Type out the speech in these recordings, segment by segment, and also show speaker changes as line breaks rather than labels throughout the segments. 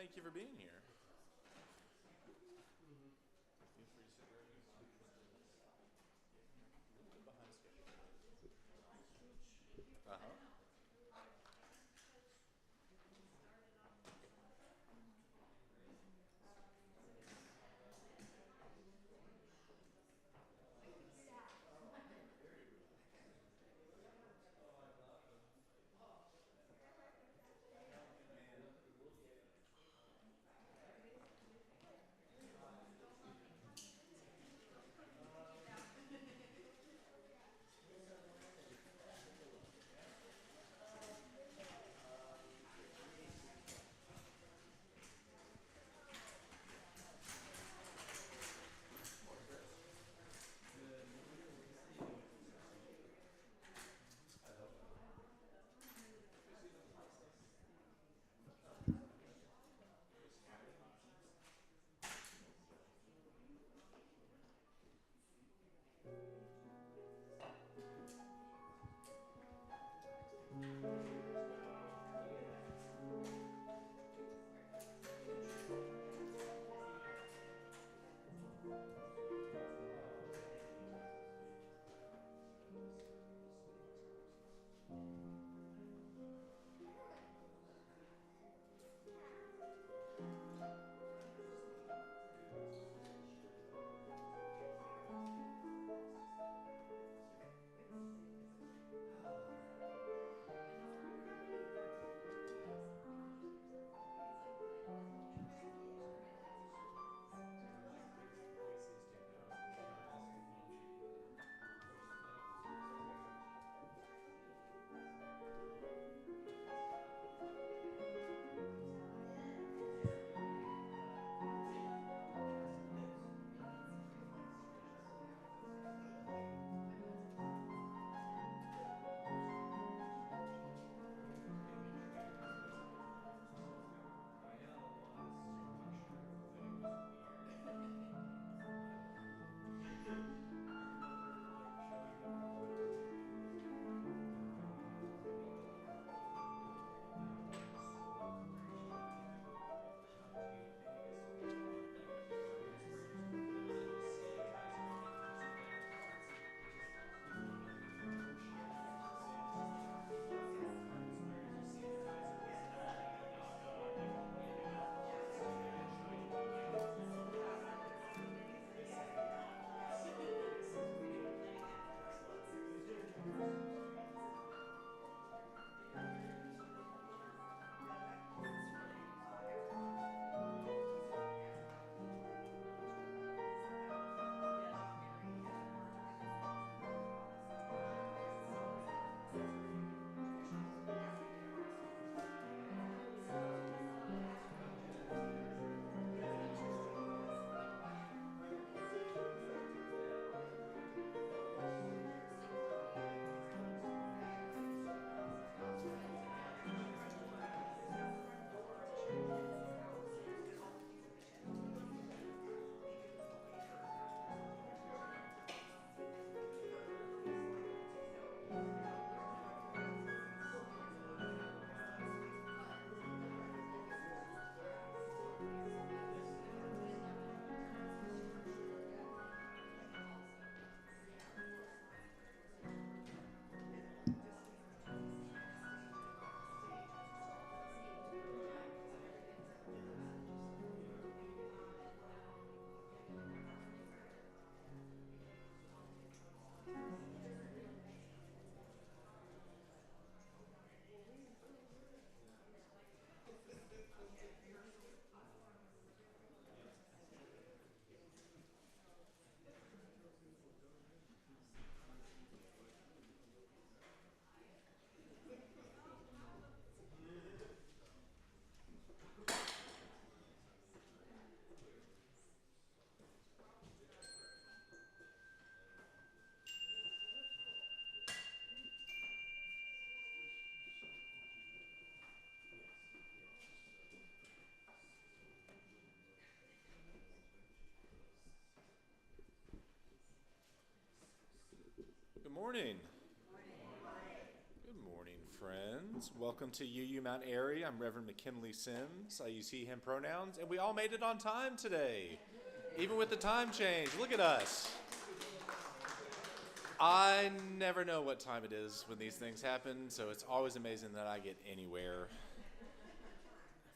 thank you for being here. Uh-huh. Good morning. Good morning, friends. friends. Welcome to UU Mount Airy. I'm Reverend McKinley Sims. I use he, him pronouns, and we all made it on time today, even with the time change. Look at us. I never know what time it is when these things happen, so it's always amazing that I get anywhere.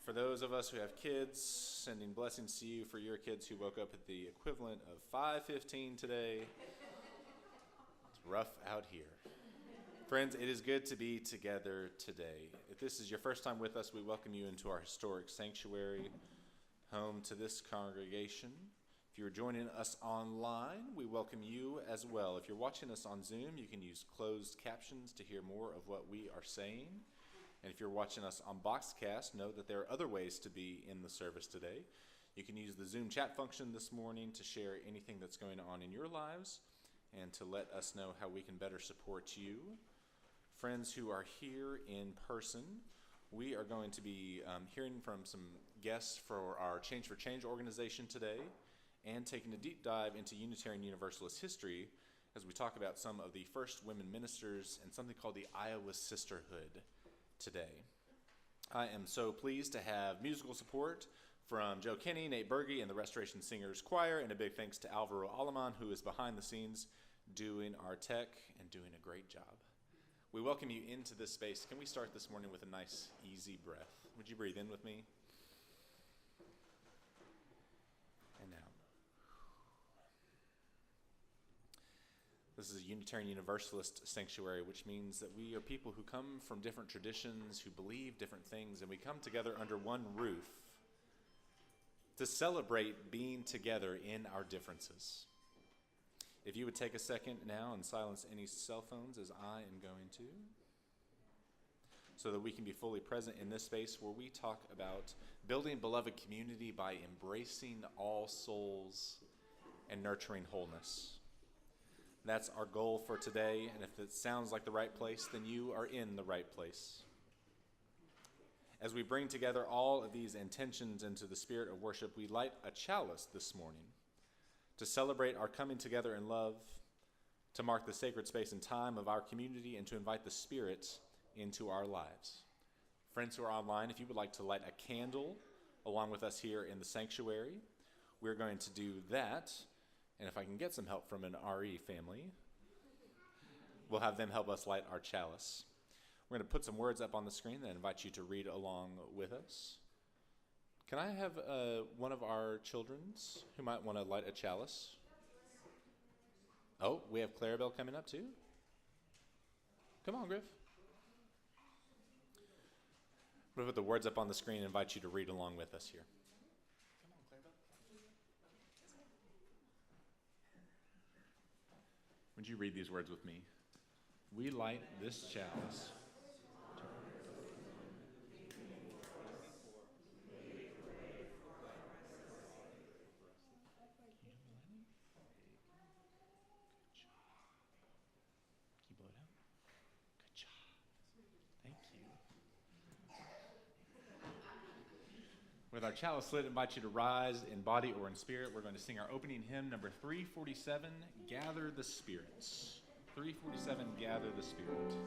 For those of us who have kids, sending blessings to you for your kids who woke up at the equivalent of 5:15 today. It's rough out here. Friends, it is good to be together today. If this is your first time with us, we welcome you into our historic sanctuary, home to this congregation. If you're joining us online, we welcome you as well. If you're watching us on Zoom, you can use closed captions to hear more of what we are saying. And if you're watching us on Boxcast, know that there are other ways to be in the service today. You can use the Zoom chat function this morning to share anything that's going on in your lives and to let us know how we can better support you. Friends who are here in person, we are going to be hearing from some guests for our Change for Change organization today and taking a deep dive into Unitarian Universalist history as we talk about some of the first women ministers and something called the Iowa Sisterhood today. I am so pleased to have musical support from Joe Kinney, Nate Berge, and the Restoration Singers Choir, and a big thanks to Alvaro Aleman, who is behind the scenes doing our tech and doing a great job. We welcome you into this space. Can we start this morning with a nice, easy breath? Would you breathe in with me? And out. This is a Unitarian Universalist sanctuary, which means that we are people who come from different traditions, who believe different things, and we come together under one roof to celebrate being together in our differences. If you would take a second now and silence any cell phones as I am going to, so that we can be fully present in this space where we talk about building beloved community by embracing all souls and nurturing wholeness. That's our goal for today, and if it sounds like the right place, then you are in the right place. As we bring together all of these intentions into the spirit of worship, we light a chalice this morning to celebrate our coming together in love, to mark the sacred space and time of our community, and to invite the Spirit into our lives. Friends who are online, if you would like to light a candle along with us here in the sanctuary, we're going to do that. And if I can get some help from an RE family, we'll have them help us light our chalice. We're going to put some words up on the screen that invite you to read along with us. Can I have one of our children's who might want to light a chalice? Oh, we have Clarabelle coming up too. Come on, Griff. We'll put the words up on the screen and invite you to read along with us here. Come on, Clarabelle. Would you read these words with me? We light this chalice. With our chalice lit, I invite you to rise in body or in spirit. We're going to sing our opening hymn, number 347, Gather the Spirits. 347, Gather the Spirit.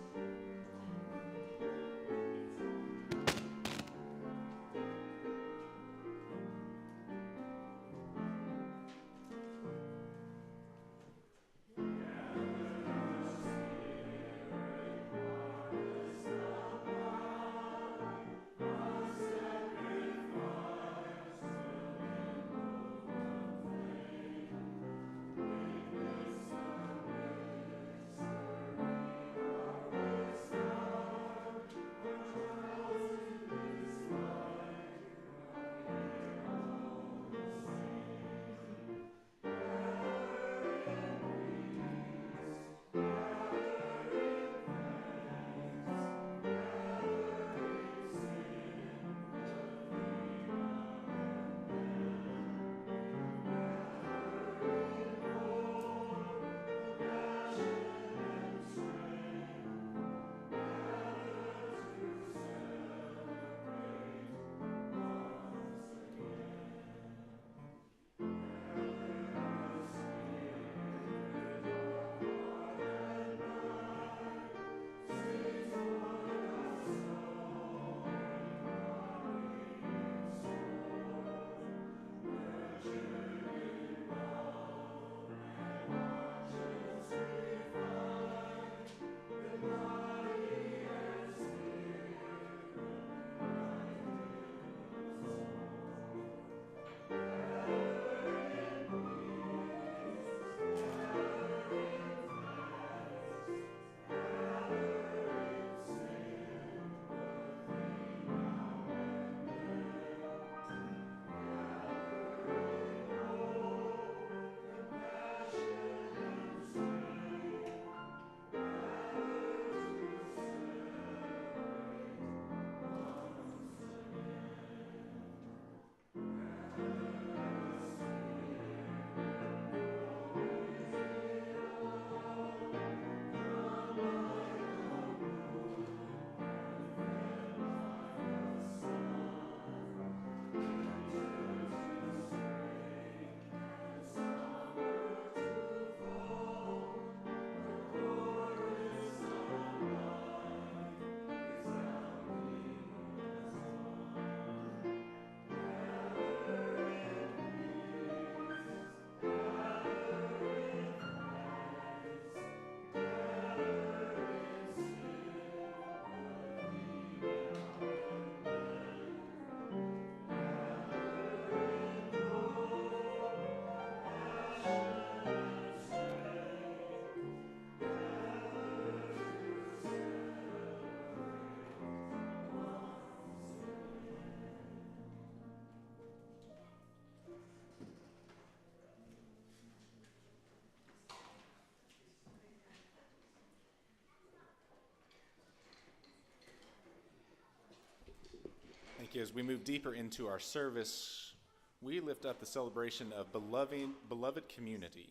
week, as we move deeper into our service, we lift up the celebration of beloved community.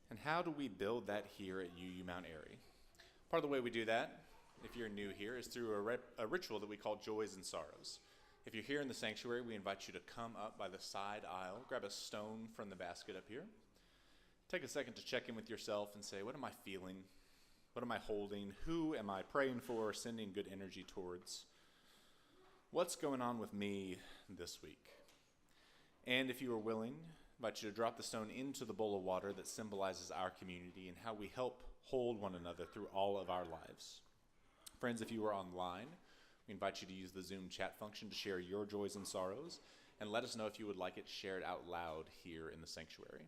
And how do we build that here at UU Mount Airy? Part of the way we do that, if you're new here, is through a ritual that we call Joys and Sorrows. If you're here in the sanctuary, we invite you to come up by the side aisle, grab a stone from the basket up here. Take a second to check in with yourself and say, what am I feeling? What am I holding? Who am I praying for, sending good energy towards? What's going on with me this week? And if you are willing, I invite you to drop the stone into the bowl of water that symbolizes our community and how we help hold one another through all of our lives. Friends, if you are online, we invite you to use the Zoom chat function to share your joys and sorrows, and let us know if you would like it shared out loud here in the sanctuary.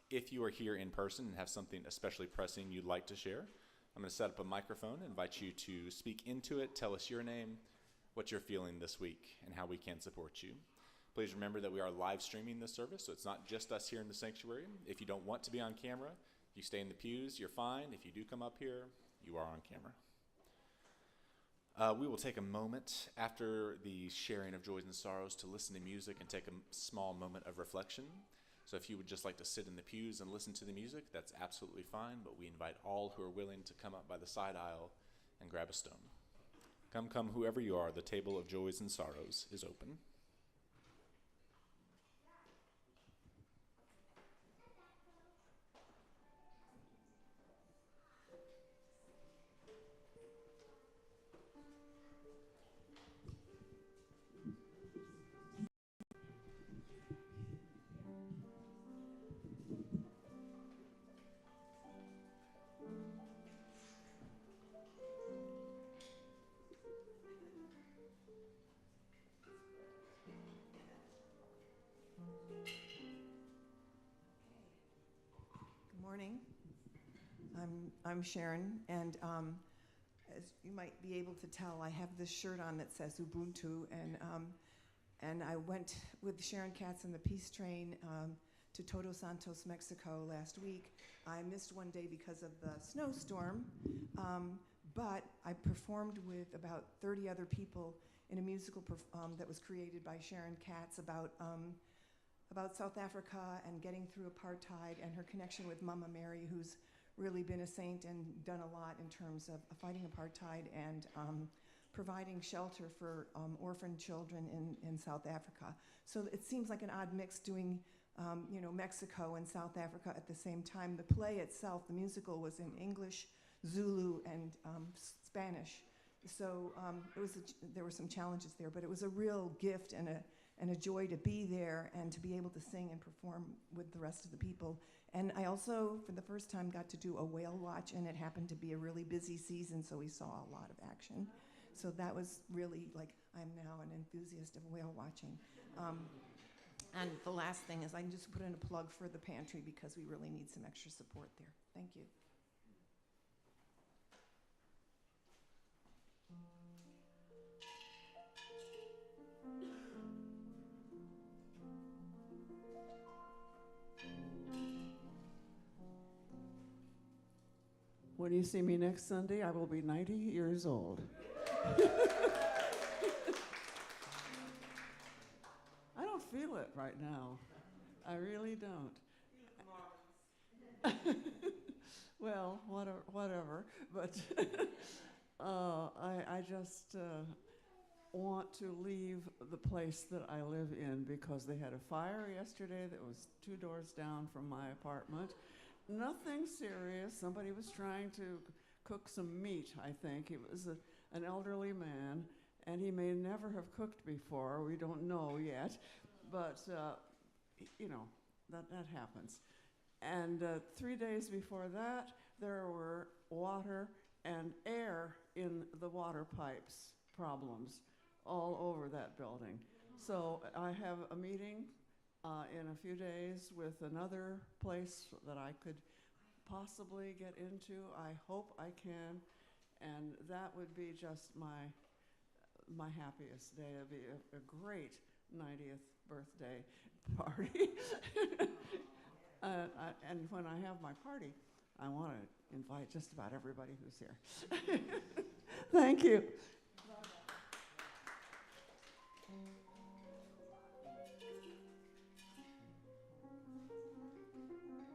If you are here in person and have something especially pressing you'd like to share, I'm going to set up a microphone and invite you to speak into it, tell us your name, what you're feeling this week, and how we can support you. Please remember that we are live streaming this service, so it's not just us here in the sanctuary. If you don't want to be on camera, if you stay in the pews, you're fine. If you do come up here, you are on camera. We will take a moment after the sharing of joys and sorrows to listen to music and take a small moment of reflection. So if you would just like to sit in the pews and listen to the music, that's absolutely fine, but we invite all who are willing to come up by the side aisle and grab a stone. Come, whoever you are, the table of joys and sorrows is open.
Morning. I'm Sharon, and as you might be able to tell, I have this shirt on that says Ubuntu, and I went with Sharon Katz and the Peace Train to Todos Santos, Mexico last week. I missed one day because of the snowstorm, but I performed with about 30 other people in a musical that was created by Sharon Katz about South Africa and getting through apartheid and her connection with Mama Mary, who's really been a saint and done a lot in terms of fighting apartheid and providing shelter for orphaned children in South Africa. So it seems like an odd mix doing Mexico and South Africa at the same time. The play itself, the musical, was in English, Zulu, and Spanish. So there were some challenges there, but it was a real gift and a joy to be there and to be able to sing and perform with the rest of the people. And I also, for the first time, got to do a whale watch, and it happened to be a really busy season, so we saw a lot of action. So that was really, I'm now an enthusiast of whale watching. And the last thing is I just put in a plug for the pantry because we really need some extra support there. Thank you.
When you see me next Sunday, I will be 90 years old. I don't feel it right now. I really don't. Well, whatever. But I just want to leave the place that I live in because they had a fire yesterday that was 2 doors down from my apartment. Nothing serious. Somebody was trying to cook some meat, I think. He was an elderly man, and he may never have cooked before. We don't know yet. But, that happens. And 3 days before that, there were water and air in the water pipes problems all over that building. So I have a meeting in a few days with another place that I could possibly get into. I hope I can, and that would be just my happiest day. It'd be a great 90th birthday party. And when I have my party, I want to invite just about everybody who's here. Thank you.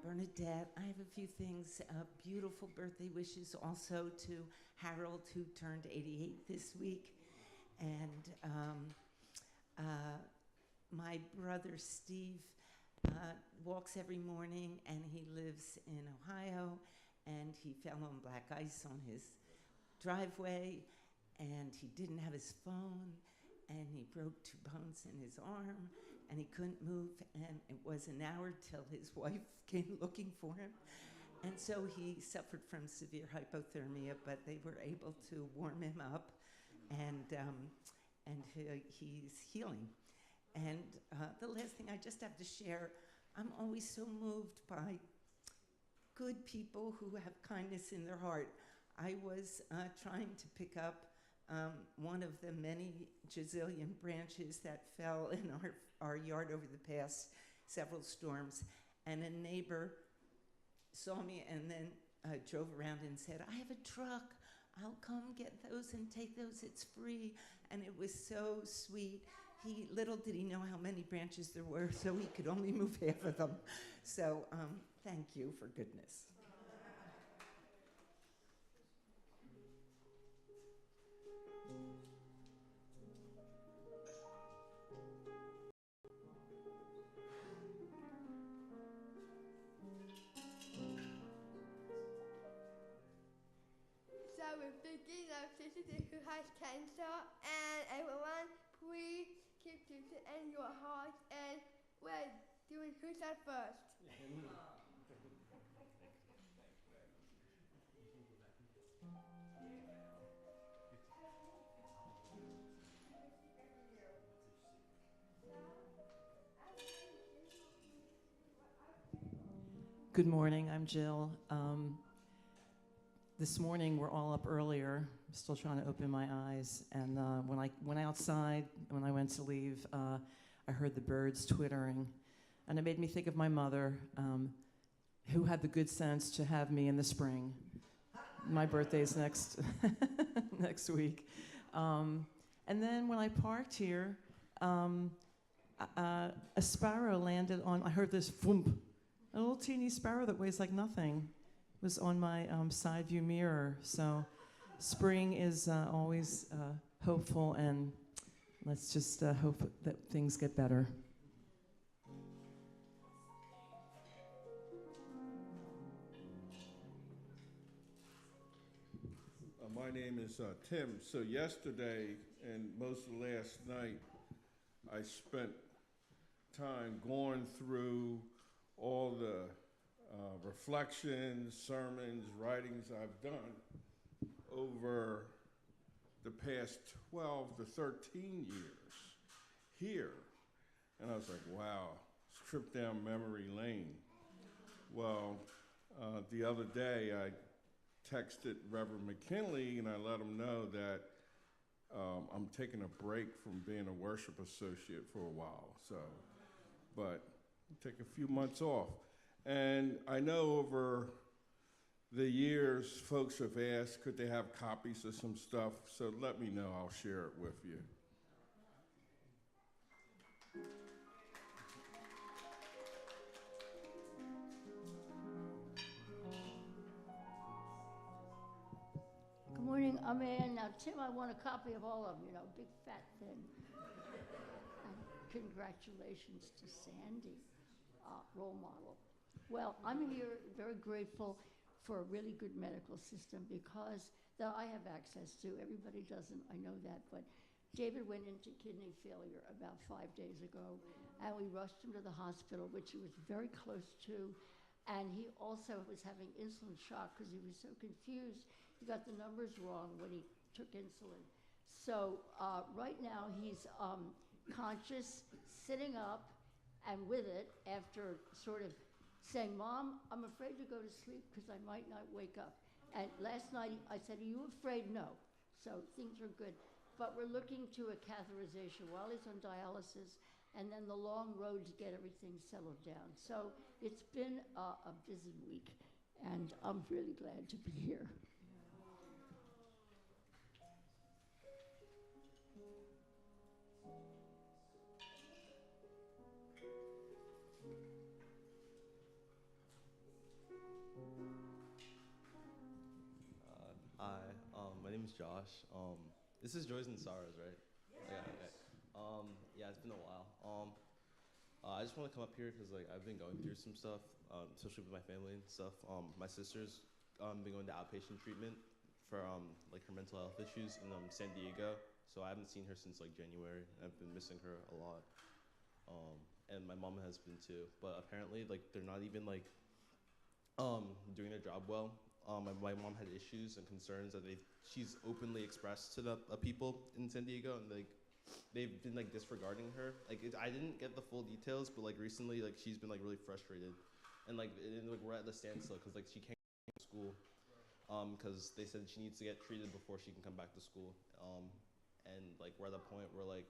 Bernadette, I have a few things. Beautiful birthday wishes also to Harold, who turned 88 this week. And my brother Steve walks every morning, and he lives in Ohio, and he fell on black ice on his driveway, and he didn't have his phone, and he broke 2 bones in his arm, and he couldn't move, and it was an hour till his wife came looking for him. And so he suffered from severe hypothermia, but they were able to warm him up, and he's healing. And the last thing I just have to share, I'm always so moved by good people who have kindness in their heart. I was trying to pick up one of the many gazillion branches that fell in our yard over the past several storms, and a neighbor saw me and then drove around and said, "I have a truck. I'll come get those and take those. It's free." And it was so sweet. Little did he know how many branches there were, so he could only move half of them. So thank you for goodness.
So we're thinking of Sisterhood who has cancer, and everyone, please keep this in your heart, and we're doing who's at first.
Good morning, I'm Jill. This morning we're all up earlier, still trying to open my eyes, and when I went outside, when I went to leave, I heard the birds twittering, and it made me think of my mother, who had the good sense to have me in the spring. My birthday's next next week. And then when I parked here, a sparrow landed on, I heard this thump. A little teeny sparrow that weighs like nothing was on my side view mirror. So spring is always hopeful, and let's just hope that things get better.
My name is Tim. So yesterday and most of last night, I spent time going through all the reflections, sermons, writings I've done over the past 12 to 13 years here. And I was like, wow, it's a trip down memory lane. Well, the other day I texted Reverend McKinley and I let him know that I'm taking a break from being a worship associate for a while. So, but take a few months off. And I know over the years, folks have asked, could they have copies of some stuff? So let me know, I'll share it with you.
Good morning, I'm Ann. Now, Tim, I want a copy of all of them, you know, big, fat, thin. And congratulations to Sandy, role model. Well, I'm here very grateful for a really good medical system because that I have access to. Everybody doesn't, I know that, but David went into kidney failure about 5 days ago, and we rushed him to the hospital, which he was very close to, and he also was having insulin shock because he was so confused. He got the numbers wrong when he took insulin. So right now he's conscious, sitting up, and with it after sort of saying, "Mom, I'm afraid to go to sleep because I might not wake up." And last night I said, "Are you afraid?" No. So things are good. But we're looking to a catheterization while he's on dialysis, and then the long road to get everything settled down. So it's been a busy week, and I'm really glad to be here.
Josh. This is Joys and Sorrows, right? Yeah. Okay. Yeah, it's been a while. I just want to come up here because like I've been going through some stuff, especially with my family and stuff. My sister's been going to outpatient treatment for like her mental health issues in San Diego. So I haven't seen her since like January. I've been missing her a lot. And my mom has been too. But apparently like they're not even like doing their job well. My mom had issues and concerns that she's openly expressed to the people in San Diego, and like they've been like disregarding her. Like I didn't get the full details, but like recently, like she's been like really frustrated, and like we're at the standstill because like she can't go to school, because they said she needs to get treated before she can come back to school, and like we're at a point where like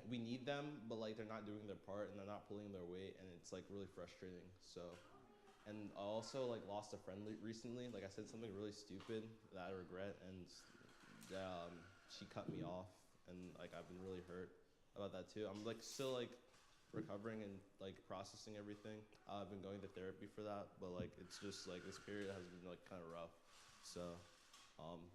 we need them, but like they're not doing their part and they're not pulling their weight, and it's like really frustrating. So. And I also like lost a friend recently. Like I said something really stupid that I regret, and she cut me off, and like I've been really hurt about that too. I'm like still like recovering and like processing everything. I've been going to therapy for that, but like it's just like this period has been like kind of rough. So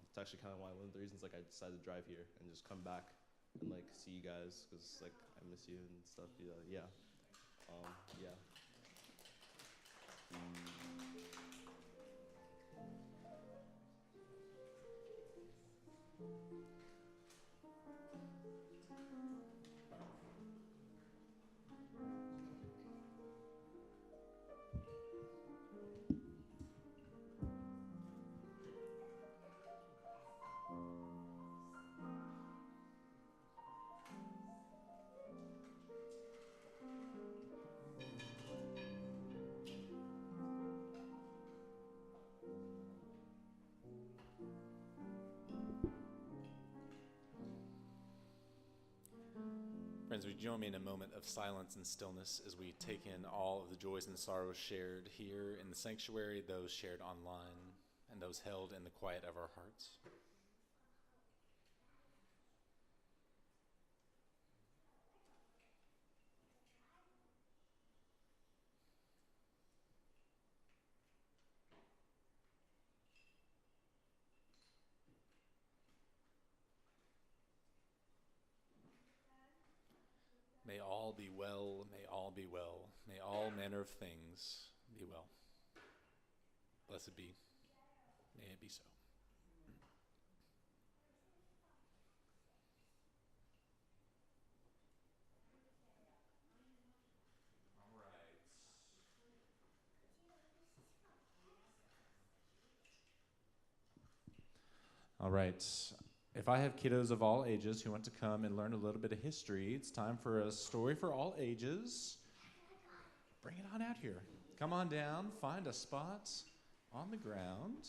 it's actually kind of one of the reasons like I decided to drive here and just come back and like see you guys because like I miss you and stuff. Yeah. Yeah.
Friends, would you join me in a moment of silence and stillness as we take in all of the joys and sorrows shared here in the sanctuary, those shared online, and those held in the quiet of our hearts? May all be well, may all be well, may all manner of things be well. Blessed be, may it be so. All right. If I have kiddos of all ages who want to come and learn a little bit of history, it's time for a story for all ages. Bring it on out here. Come on down, find a spot on the ground.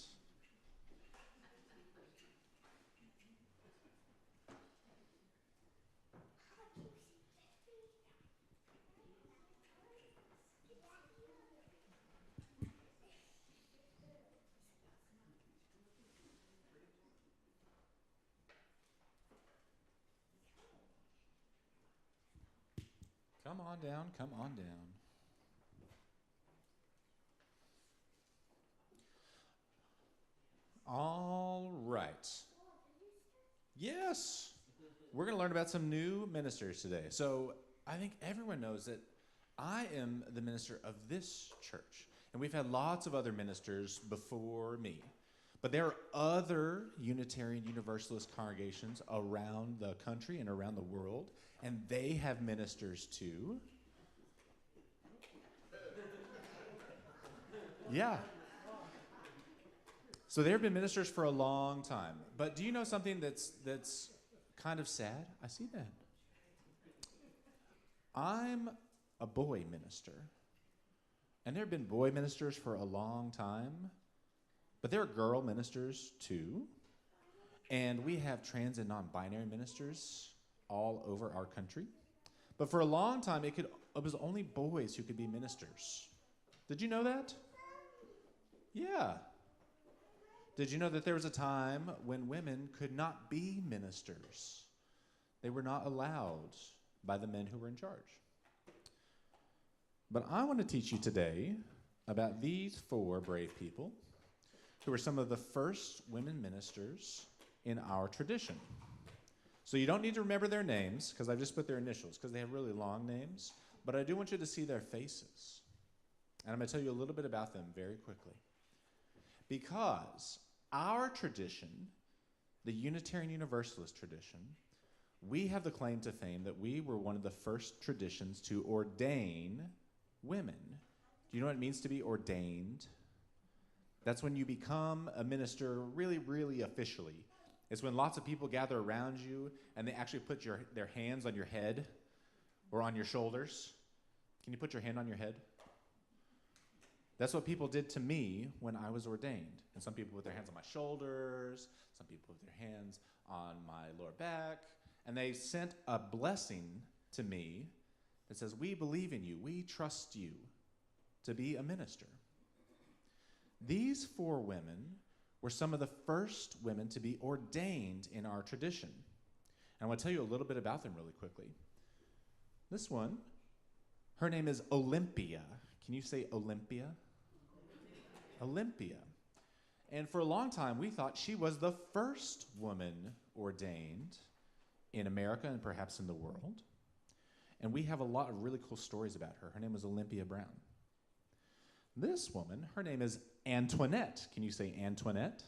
Come on down, come on down. All right. Yes, we're going to learn about some new ministers today. So I think everyone knows that I am the minister of this church, and we've had lots of other ministers before me. But there are other Unitarian Universalist congregations around the country and around the world, and they have ministers too. Yeah. So there have been ministers for a long time. But do you know something that's kind of sad? I see that. I'm a boy minister. And there have been boy ministers for a long time. But there are girl ministers too. And we have trans and non-binary ministers all over our country. But for a long time, it was only boys who could be ministers. Did you know that? Yeah. Did you know that there was a time when women could not be ministers? They were not allowed by the men who were in charge. But I want to teach you today about these 4 brave people who were some of the first women ministers in our tradition. So you don't need to remember their names, because I've just put their initials, because they have really long names. But I do want you to see their faces. And I'm going to tell you a little bit about them very quickly. Because our tradition, the Unitarian Universalist tradition, we have the claim to fame that we were one of the first traditions to ordain women. Do you know what it means to be ordained? That's when you become a minister really, really officially. It's when lots of people gather around you and they actually put their hands on your head or on your shoulders. Can you put your hand on your head? That's what people did to me when I was ordained. And some people put their hands on my shoulders, some people put their hands on my lower back, and they sent a blessing to me that says, we believe in you, we trust you to be a minister. These 4 women were some of the first women to be ordained in our tradition. And I want to tell you a little bit about them really quickly. This one, her name is Olympia. Can you say Olympia? Olympia. And for a long time, we thought she was the first woman ordained in America and perhaps in the world. And we have a lot of really cool stories about her. Her name was Olympia Brown. This woman, her name is Antoinette. Can you say Antoinette?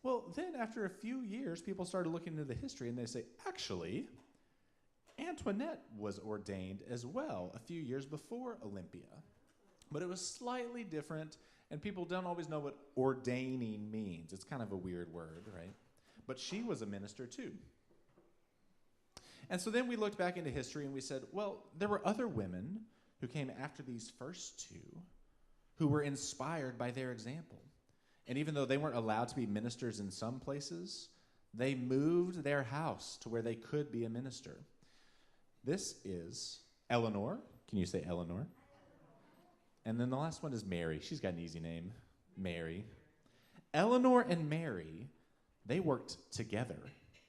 Well, then after a few years, people started looking into the history and they say, actually, Antoinette was ordained as well a few years before Olympia. But it was slightly different, and people don't always know what ordaining means. It's kind of a weird word, right? But she was a minister too. And so then we looked back into history and we said, well, there were other women who came after these first 2 who were inspired by their example. And even though they weren't allowed to be ministers in some places, they moved their house to where they could be a minister. This is Eleanor. Can you say Eleanor? And then the last one is Mary. She's got an easy name, Mary. Eleanor and Mary, they worked together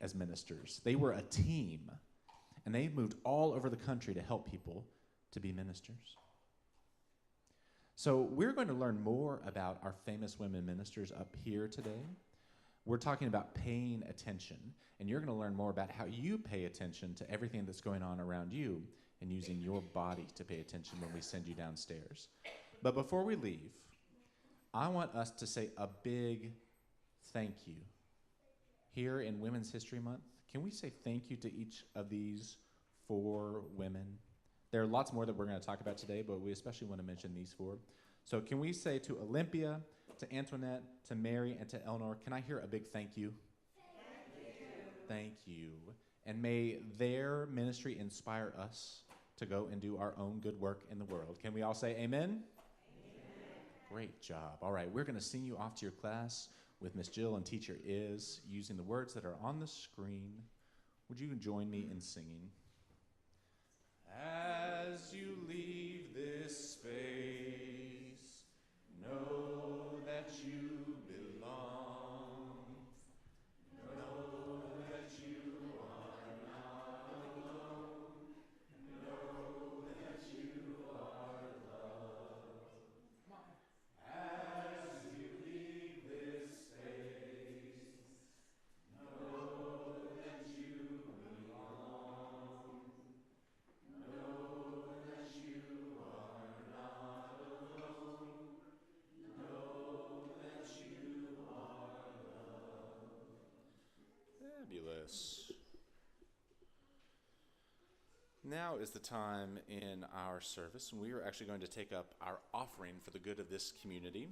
as ministers. They were a team, and they moved all over the country to help people to be ministers. So we're going to learn more about our famous women ministers up here today. We're talking about paying attention, and you're going to learn more about how you pay attention to everything that's going on around you and using your body to pay attention when we send you downstairs. But before we leave, I want us to say a big thank you. Here in Women's History Month, can we say thank you to each of these 4 women? There are lots more that we're going to talk about today, but we especially want to mention these 4. So can we say to Olympia, to Antoinette, to Mary, and to Eleanor, can I hear a big thank you? Thank you. Thank you. And may their ministry inspire us to go and do our own good work in the world. Can we all say amen? Amen. Great job. All right, we're going to sing you off to your class with Miss Jill and Teacher Is using the words that are on the screen. Would you join me in singing? As you leave this space, know that you belong. Know that you are not alone. Know that you are loved. As you leave this space, know that you belong. Know that you are not alone. Know that you are loved. Fabulous. Now is the time in our service when we are actually going to take up our offering for the good of this community.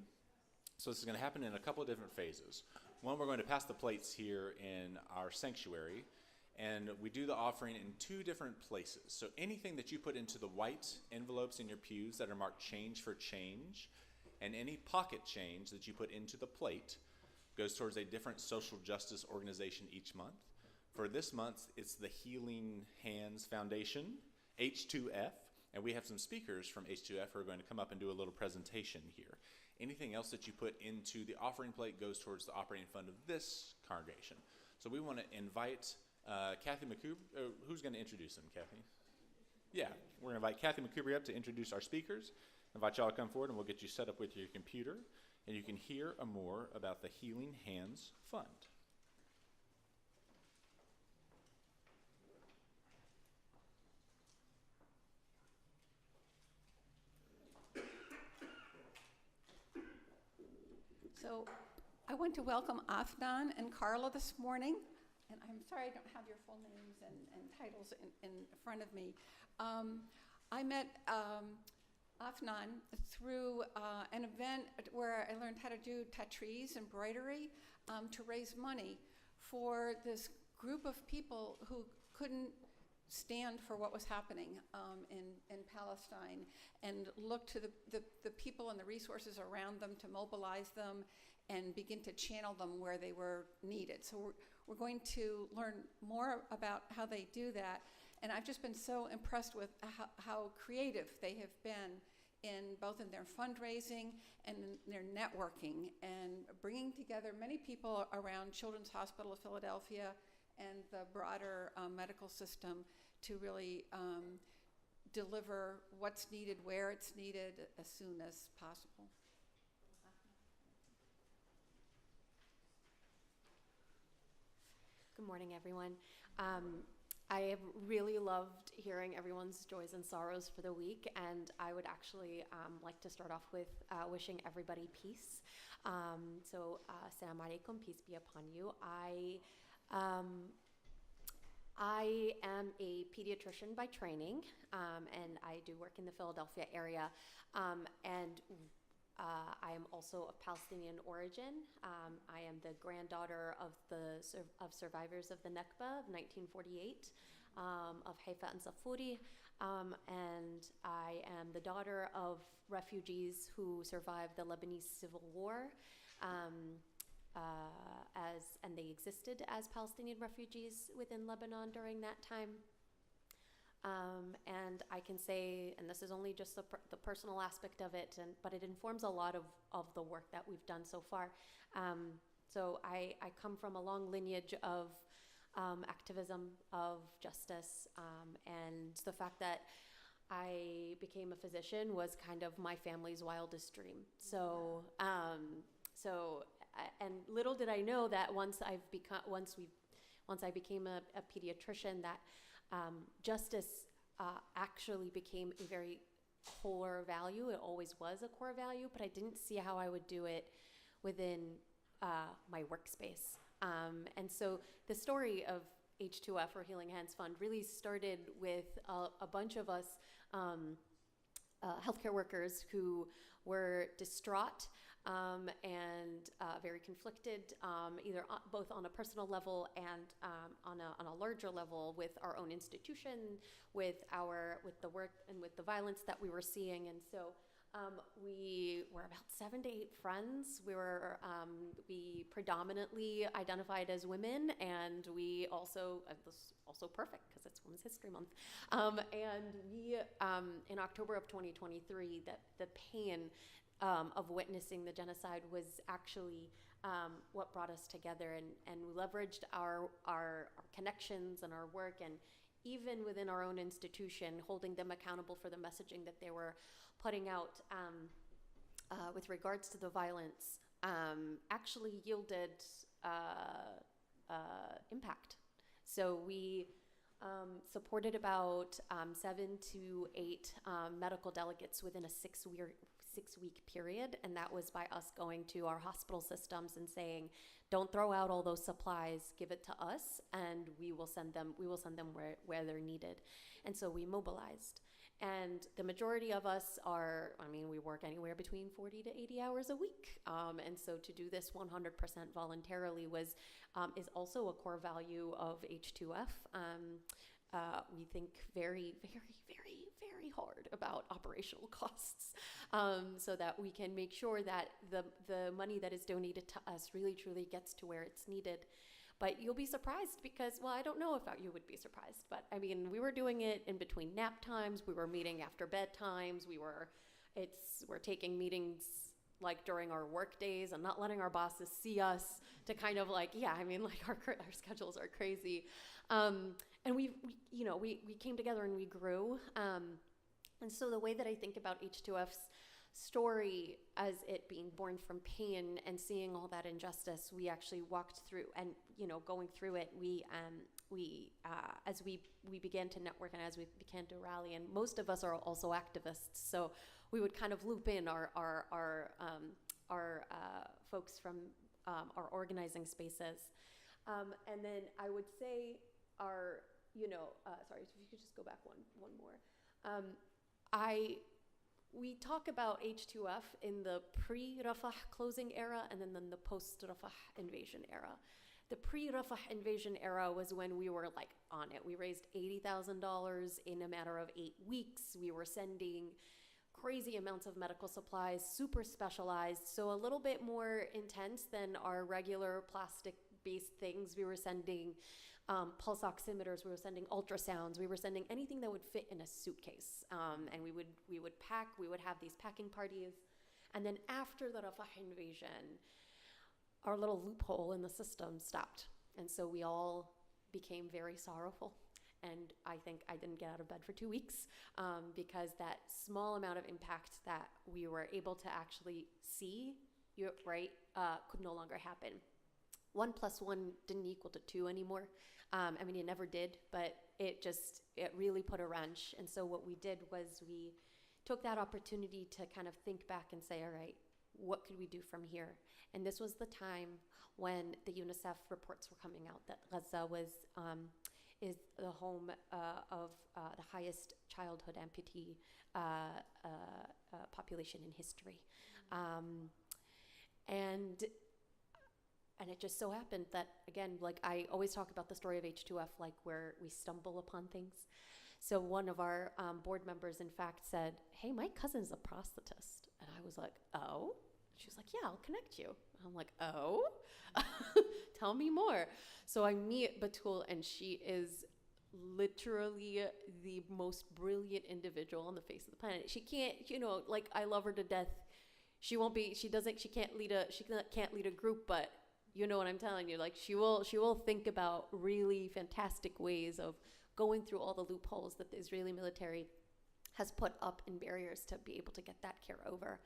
So this is going to happen in a couple of different phases. One, we're going to pass the plates here in our sanctuary, and we do the offering in 2 different places. So anything that you put into the white envelopes in your pews that are marked change for change, and any pocket change that you put into the plate goes towards a different social justice organization each month. For this month, it's the Healing Hands Foundation, H2F, and we have some speakers from H2F who are going to come up and do a little presentation here. Anything else that you put into the offering plate goes towards the operating fund of this congregation. So we want to invite Kathy McCoubrey. Who's going to introduce them, Kathy? Yeah, we're going to invite Kathy McCoubrey up to introduce our speakers. Invite y'all to come forward, and we'll get you set up with your computer, and you can hear more about the Healing Hands Fund.
So I want to welcome Afnan and Carla this morning. And I'm sorry I don't have your full names and titles in front of me. I met Afnan through an event where I learned how to do tatrees, embroidery, to raise money for this group of people who couldn't stand for what was happening in Palestine, and look to the people and the resources around them to mobilize them and begin to channel them where they were needed. So we're going to learn more about how they do that. And I've just been so impressed with how creative they have been in both in their fundraising and in their networking, and bringing together many people around Children's Hospital of Philadelphia and the broader medical system to really deliver what's needed, where it's needed, as soon as possible.
Good morning, everyone. I have really loved hearing everyone's joys and sorrows for the week, and I would actually like to start off with wishing everybody peace. Assalamu alaikum, peace be upon you. I am a pediatrician by training, and I do work in the Philadelphia area, and I am also of Palestinian origin. I am the granddaughter of survivors of the Nakba of 1948, of Haifa and Safuri, and I am the daughter of refugees who survived the Lebanese Civil War, and they existed as Palestinian refugees within Lebanon during that time. And I can say, and this is only just the personal aspect of it, but it informs a lot of the work that we've done so far. So I come from a long lineage of activism, of justice, and the fact that I became a physician was kind of my family's wildest dream. And little did I know that once I became a pediatrician, that justice actually became a very core value. It always was a core value, but I didn't see how I would do it within my workspace. And so the story of H2F, or Healing Hands Fund, really started with a bunch of us healthcare workers who were distraught and very conflicted, either both on a personal level and on a larger level with our own institution, with the work and with the violence that we were seeing. And so we were about 7 to 8 friends. We predominantly identified as women, and we also, it was also perfect because it's Women's History Month. And we, in October of 2023, the pain of witnessing the genocide was actually what brought us together, and we leveraged our connections and our work, and even within our own institution, holding them accountable for the messaging that they were putting out with regards to the violence actually yielded impact. So we supported about 7 to 8 medical delegates within a 6-week period, and that was by us going to our hospital systems and saying, don't throw out all those supplies, give it to us, and we will send them where they're needed. And so we mobilized. And the majority of us we work anywhere between 40 to 80 hours a week. And so to do this 100% voluntarily is also a core value of H2F. We think very, very, very, very hard about operational costs, so that we can make sure that the money that is donated to us really truly gets to where it's needed. But you'll be surprised because, well, I don't know if you would be surprised, but I mean, we were doing it in between nap times, we were meeting after bedtimes, we're taking meetings like during our work days and not letting our bosses see us to kind of our schedules are crazy. And we came together and we grew. And so the way that I think about H2F's story as it being born from pain and seeing all that injustice, we actually walked through, and going through it, we as we began to network and as we began to rally, and most of us are also activists, so we would kind of loop in our folks from our organizing spaces. And then I would say sorry, if you could just go back one more. We talk about H2F in the pre-Rafah closing era and then the post-Rafah invasion era. The pre-Rafah invasion era was when we were like on it. We raised $80,000 in a matter of 8 weeks. We were sending crazy amounts of medical supplies, super specialized, so a little bit more intense than our regular plastic-based things. We were sending pulse oximeters, we were sending ultrasounds, we were sending anything that would fit in a suitcase. And we would pack, we would have these packing parties. And then after the Rafah invasion, our little loophole in the system stopped. And so we all became very sorrowful. And I think I didn't get out of bed for 2 weeks because that small amount of impact that we were able to actually see, could no longer happen. 1 + 1 didn't equal to 2 anymore. I mean, it never did, but it really put a wrench. And so what we did was we took that opportunity to kind of think back and say, all right, what could we do from here? And this was the time when the UNICEF reports were coming out that Gaza is the home of the highest childhood amputee population in history. And it just so happened that, again, like I always talk about the story of H2F, like where we stumble upon things. So one of our board members, in fact, said, hey, my cousin's a prosthetist. And I was like, oh? She was like, yeah, I'll connect you. I'm like, oh? Tell me more. So I meet Batul, and she is literally the most brilliant individual on the face of the planet. She can't, I love her to death. She can't lead a group, but you know what I'm telling you, like she will think about really fantastic ways of going through all the loopholes that the Israeli military has put up in barriers to be able to get that care over.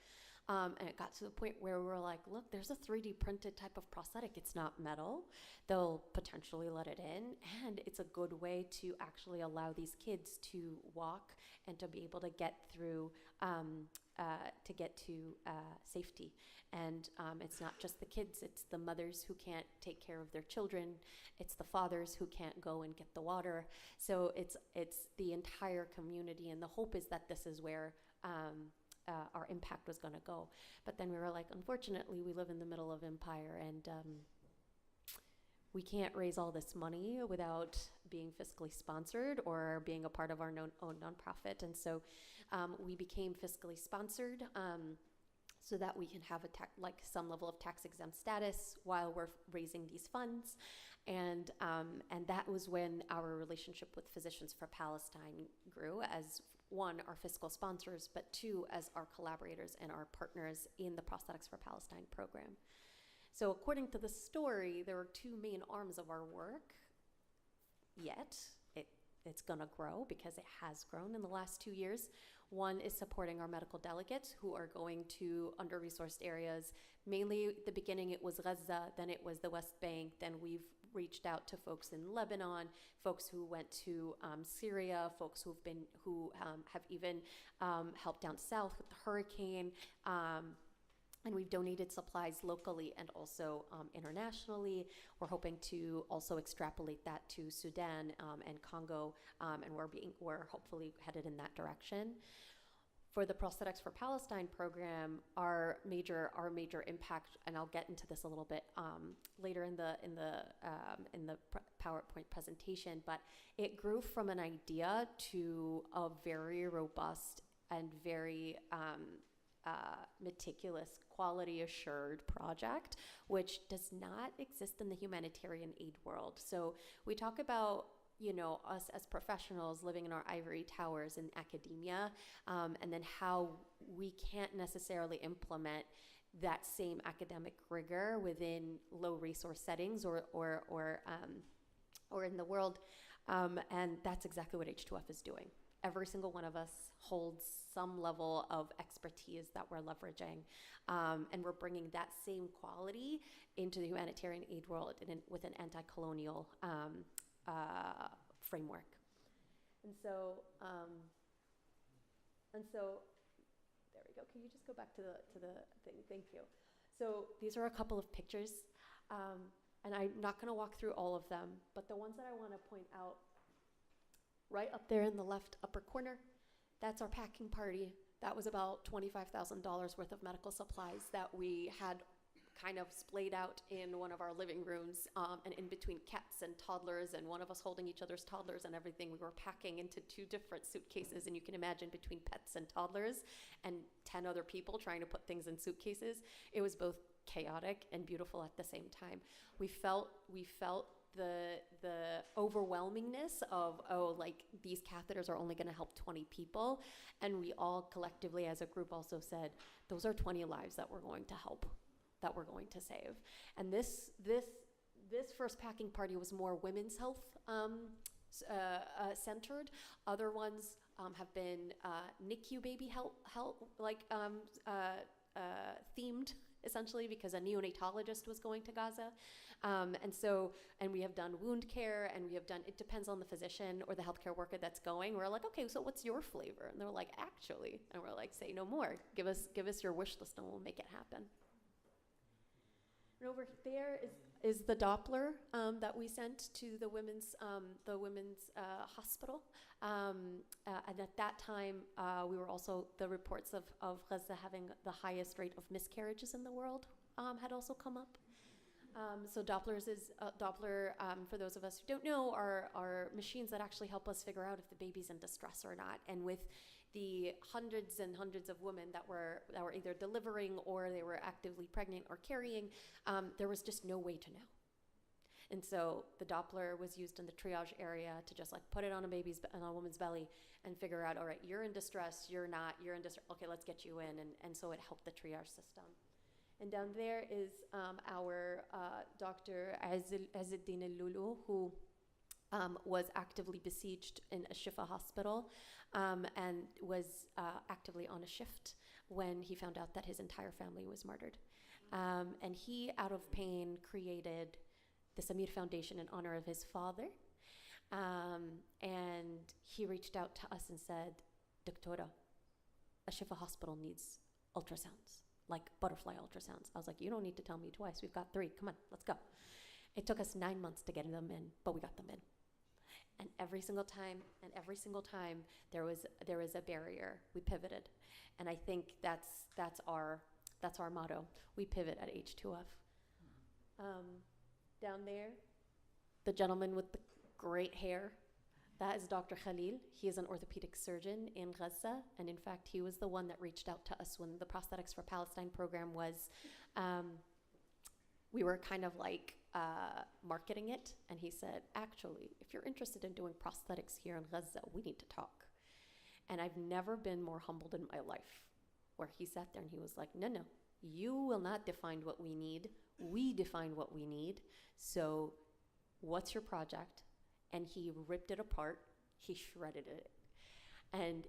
And it got to the point where we were like, look, there's a 3D printed type of prosthetic. It's not metal. They'll potentially let it in. And it's a good way to actually allow these kids to walk and to be able to get through, safety. And it's not just the kids, it's the mothers who can't take care of their children. It's the fathers who can't go and get the water. So it's the entire community. And the hope is that this is where our impact was going to go. But then we were like, unfortunately, we live in the middle of empire, and we can't raise all this money without being fiscally sponsored or being a part of our own nonprofit. And so we became fiscally sponsored so that we can have some level of tax exempt status while we're raising these funds. And that was when our relationship with Physicians for Palestine grew as, one, our fiscal sponsors, but two, as our collaborators and our partners in the Prosthetics for Palestine program. So according to the story, there were 2 main arms of our work, yet it's gonna grow because it has grown in the last 2 years. One is supporting our medical delegates who are going to under-resourced areas. Mainly at the beginning it was Gaza, then it was the West Bank, then we've reached out to folks in Lebanon, folks who went to Syria, folks who have even helped down south with the hurricane. And we've donated supplies locally and also internationally. We're hoping to also extrapolate that to Sudan and Congo, and we're hopefully headed in that direction. For the Prosthetics for Palestine program, our major impact, and I'll get into this a little bit later in the PowerPoint presentation, but it grew from an idea to a very robust and very meticulous, quality assured project, which does not exist in the humanitarian aid world. So we talk about us as professionals living in our ivory towers in academia, and then how we can't necessarily implement that same academic rigor within low resource settings or in the world, and that's exactly what H2F is doing. Every single one of us holds some level of expertise that we're leveraging, and we're bringing that same quality into the humanitarian aid world with an anti-colonial framework. And so there we go. Can you just go back to the thing? Thank you. So these are a couple of pictures, and I'm not going to walk through all of them, but the ones that I want to point out, right up there in the left upper corner, that's our packing party. That was about $25,000 worth of medical supplies that we had kind of splayed out in one of our living rooms, and in between cats and toddlers, and one of us holding each other's toddlers and everything, we were packing into 2 different suitcases. And you can imagine, between pets and toddlers and 10 other people trying to put things in suitcases, it was both chaotic and beautiful at the same time. We felt the overwhelmingness of, oh, like, these catheters are only going to help 20 people, and we all collectively as a group also said, those are 20 lives that we're going to help, that we're going to save. And this first packing party was more women's health centered. Other ones have been NICU baby health themed, essentially, because a neonatologist was going to Gaza. And we have done wound care, and we have done, it depends on the physician or the healthcare worker that's going. We're like, okay, so what's your flavor? And they're like, actually, and we're like, say no more. Give us your wish list and we'll make it happen. And over there is the Doppler that we sent to the women's hospital. And at that time, we were also, the reports of Gaza having the highest rate of miscarriages in the world had also come up. So Dopplers Doppler, for those of us who don't know, are machines that actually help us figure out if the baby's in distress or not. And with the hundreds and hundreds of women that were either delivering or they were actively pregnant or carrying, there was just no way to know. And so the Doppler was used in the triage area to just like put it on a woman's belly and figure out, all right, you're in distress, you're not, you're in distress, okay, let's get you in. And so it helped the triage system. And down there is our Dr. Azzeddin al-Lulu, who was actively besieged in a Shifa hospital and was actively on a shift when he found out that his entire family was murdered. And he, out of pain, created the Samir Foundation in honor of his father. And he reached out to us and said, Doctora, a Shifa hospital needs ultrasounds, like butterfly ultrasounds. I was like, you don't need to tell me twice. We've got 3. Come on, let's go. It took us 9 months to get them in, but we got them in. And every single time, there was a barrier. We pivoted, and I think that's our motto. We pivot at H2F. Down there, the gentleman with the great hair, that is Dr. Khalil. He is an orthopedic surgeon in Gaza, and in fact, he was the one that reached out to us when the Prosthetics for Palestine program was, we were kind of like marketing it, and he said, actually, if you're interested in doing prosthetics here in Gaza, we need to talk. And I've never been more humbled in my life, where he sat there and he was like, no, you will not define what we need. We define what we need. So what's your project? And he ripped it apart, he shredded it, and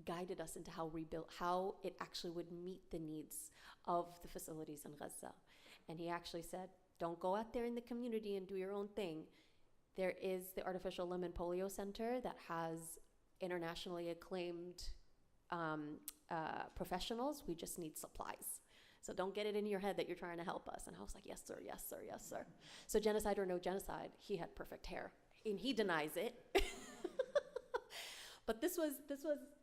guided us into how it actually would meet the needs of the facilities in Gaza. And he actually said, don't go out there in the community and do your own thing. There is the Artificial Limb and Polio Center that has internationally acclaimed professionals. We just need supplies. So don't get it in your head that you're trying to help us. And I was like, yes, sir, yes, sir, yes, sir. So genocide or no genocide, he had perfect hair. And he denies it. But this was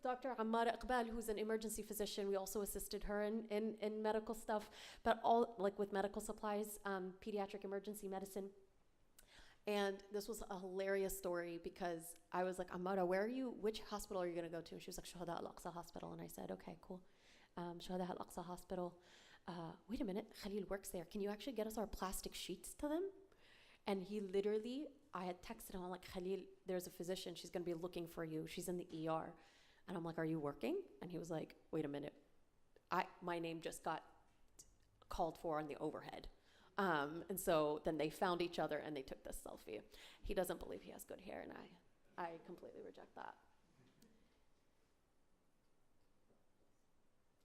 Dr. Ammar Iqbal, who's an emergency physician. We also assisted her in medical stuff, but all like with medical supplies, pediatric emergency medicine. And this was a hilarious story because I was like, Ammara, which hospital are you going to go to? And she was like, Shuhada al-Aqsa Hospital. And I said, okay, cool. Shuhada al-Aqsa Hospital. Wait a minute, Khalil works there. Can you actually get us our plastic sheets to them? And he literally, I had texted him, I'm like, Khalil, there's a physician. She's going to be looking for you. She's in the ER. And I'm like, are you working? And he was like, wait a minute. My name just got called for on the overhead. And so then they found each other and they took this selfie. He doesn't believe he has good hair, and I completely reject that.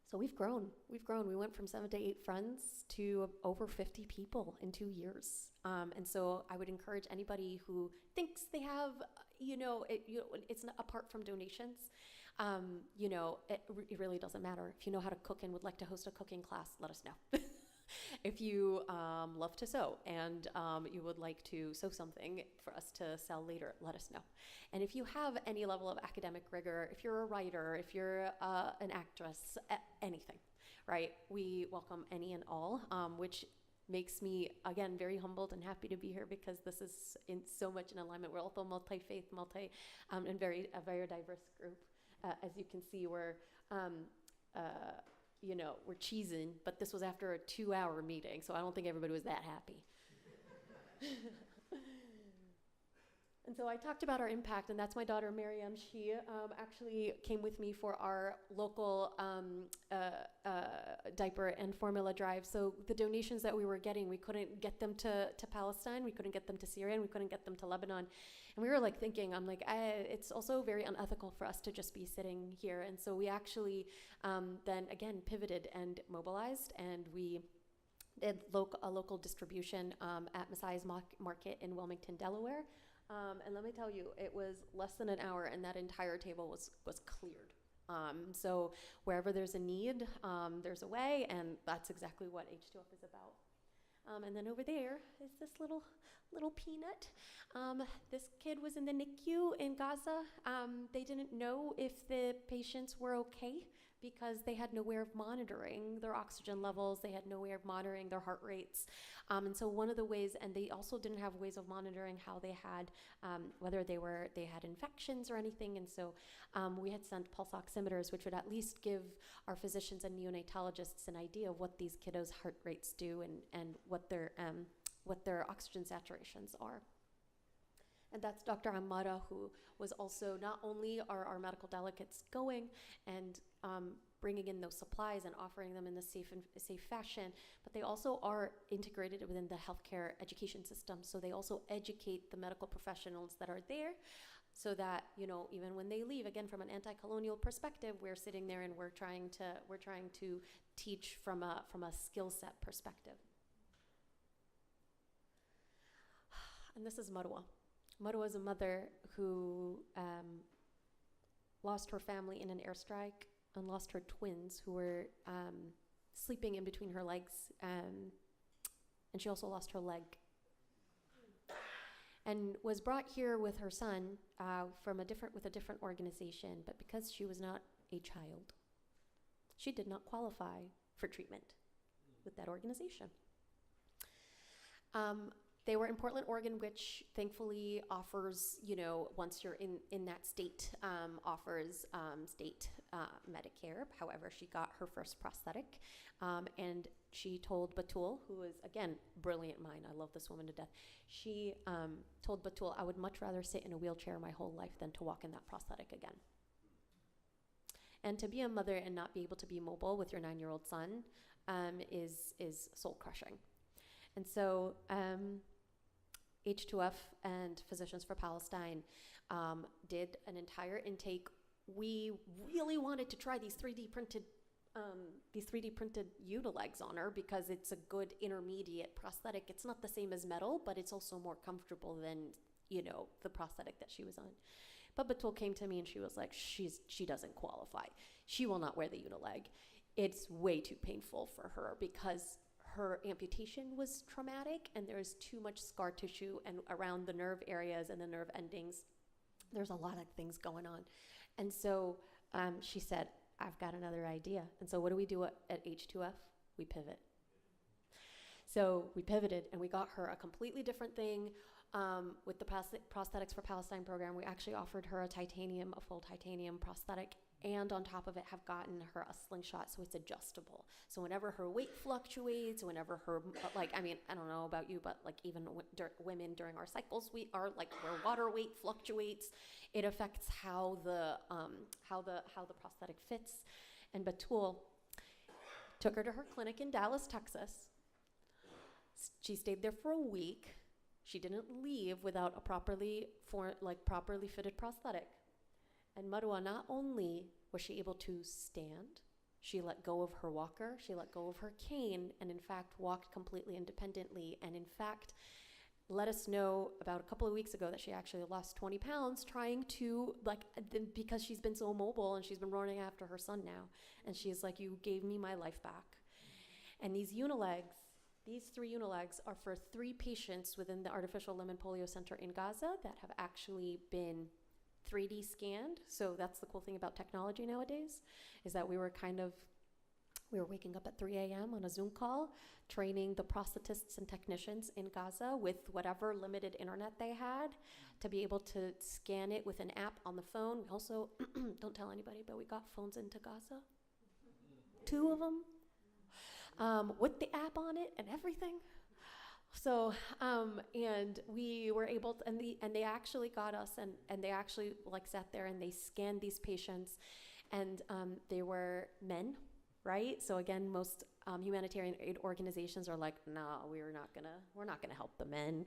So we've grown. We went from 7 to 8 friends to over 50 people in 2 years. And so I would encourage anybody who thinks they have, it's not, apart from donations, it really doesn't matter. If you know how to cook and would like to host a cooking class, let us know. If you love to sew and you would like to sew something for us to sell later, let us know. And if you have any level of academic rigor, if you're a writer, if you're an actress, anything, right? We welcome any and all, which makes me, again, very humbled and happy to be here because this is in so much in alignment. We're also multi-faith, and a very diverse group. As you can see, we're cheesing, but this was after a 2-hour meeting, so I don't think everybody was that happy. And so I talked about our impact, and that's my daughter, Miriam. She actually came with me for our local diaper and formula drive. So the donations that we were getting, we couldn't get them to Palestine, we couldn't get them to Syria, and we couldn't get them to Lebanon. And we were like thinking, it's also very unethical for us to just be sitting here. And so we actually then again pivoted and mobilized, and we did a local distribution at Messiah's Market in Wilmington, Delaware. And let me tell you, it was less than an hour, and that entire table was cleared. So wherever there's a need, there's a way, and that's exactly what H2F is about. And then over there is this little peanut. This kid was in the NICU in Gaza. They didn't know if the patients were okay because they had no way of monitoring their oxygen levels. They had no way of monitoring their heart rates. And so one of the ways, and they also didn't have ways of monitoring how they had, whether they had infections or anything. And so we had sent pulse oximeters, which would at least give our physicians and neonatologists an idea of what these kiddos' heart rates do and what their oxygen saturations are. And that's Dr. Amara, who was also not only are our medical delegates going and bringing in those supplies and offering them in a safe fashion, but they also are integrated within the healthcare education system. So they also educate the medical professionals that are there, so that even when they leave, again from an anti-colonial perspective, we're sitting there and we're trying to teach from a skill set perspective. And this is Marwa. Marwa is a mother who lost her family in an airstrike and lost her twins who were sleeping in between her legs, and she also lost her leg. And was brought here with her son with a different organization, but because she was not a child, she did not qualify for treatment with that organization. They were in Portland, Oregon, which thankfully offers, once you're in that state, offers state Medicare. However, she got her first prosthetic, and she told Batul, who is, again, brilliant mind, I love this woman to death, she told Batul, I would much rather sit in a wheelchair my whole life than to walk in that prosthetic again. And to be a mother and not be able to be mobile with your 9-year-old son is soul-crushing. And so H2F and Physicians for Palestine did an entire intake. We really wanted to try these 3D printed unilegs on her because it's a good intermediate prosthetic. It's not the same as metal, but it's also more comfortable than the prosthetic that she was on. But Batul came to me and she was like, she doesn't qualify. She will not wear the unileg. It's way too painful for her because her amputation was traumatic and there's too much scar tissue, and around the nerve areas and the nerve endings, there's a lot of things going on. And so she said, I've got another idea. And so what do at H2F? We pivot. So we pivoted and we got her a completely different thing. With the Prosthetics for Palestine program, we actually offered her a full titanium prosthetic, and on top of it have gotten her a slingshot, so it's adjustable. So whenever her weight fluctuates, whenever her, I don't know about you, but even women during our cycles, where water weight fluctuates, it affects how the prosthetic fits. And Batul took her to her clinic in Dallas, Texas. She stayed there for a week. She didn't leave without a properly fitted prosthetic. And Marwa, not only was she able to stand, She let go of her walker, she let go of her cane, and in fact walked completely independently, and in fact let us know about a couple of weeks ago that she actually lost 20 pounds trying to, because she's been so mobile and she's been running after her son now. And she's like, you gave me my life back. And these three unilegs are for 3 patients within the Artificial Limb and Polio Center in Gaza that have actually been 3D scanned. So that's the cool thing about technology nowadays, is that we were waking up at 3 a.m. on a Zoom call, training the prosthetists and technicians in Gaza with whatever limited internet they had to be able to scan it with an app on the phone. We also, don't tell anybody, but we got phones into Gaza, 2 of them, with the app on it and everything. So, and we were able to, and they actually got us, and they actually sat there and they scanned these patients, and they were men, right? So again, most humanitarian aid organizations are like, no, we're not gonna help the men,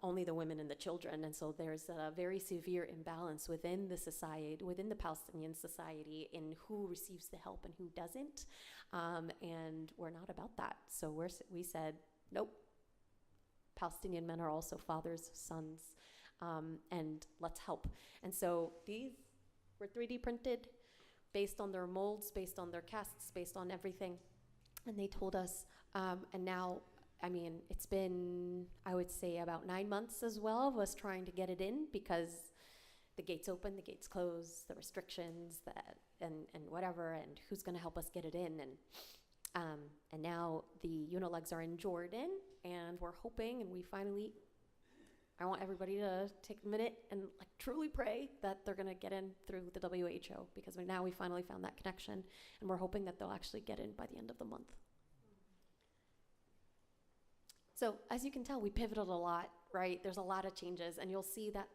only the women and the children. And so there's a very severe imbalance within the society, within the Palestinian society, in who receives the help and who doesn't. And we're not about that. So we said, nope. Palestinian men are also fathers, sons, and let's help. And so these were 3D printed based on their molds, based on their casts, based on everything. And they told us, and now, I mean, it's been, I would say, about 9 months as well of us trying to get it in, because the gates open, the gates close, the restrictions, and whatever, and who's gonna help us get it in. And now the unilegs are in Jordan, and we're hoping, and I want everybody to take a minute and truly pray that they're gonna get in through the WHO, because now we finally found that connection, and we're hoping that they'll actually get in by the end of the month. So as you can tell, we pivoted a lot, right? There's a lot of changes, and you'll see that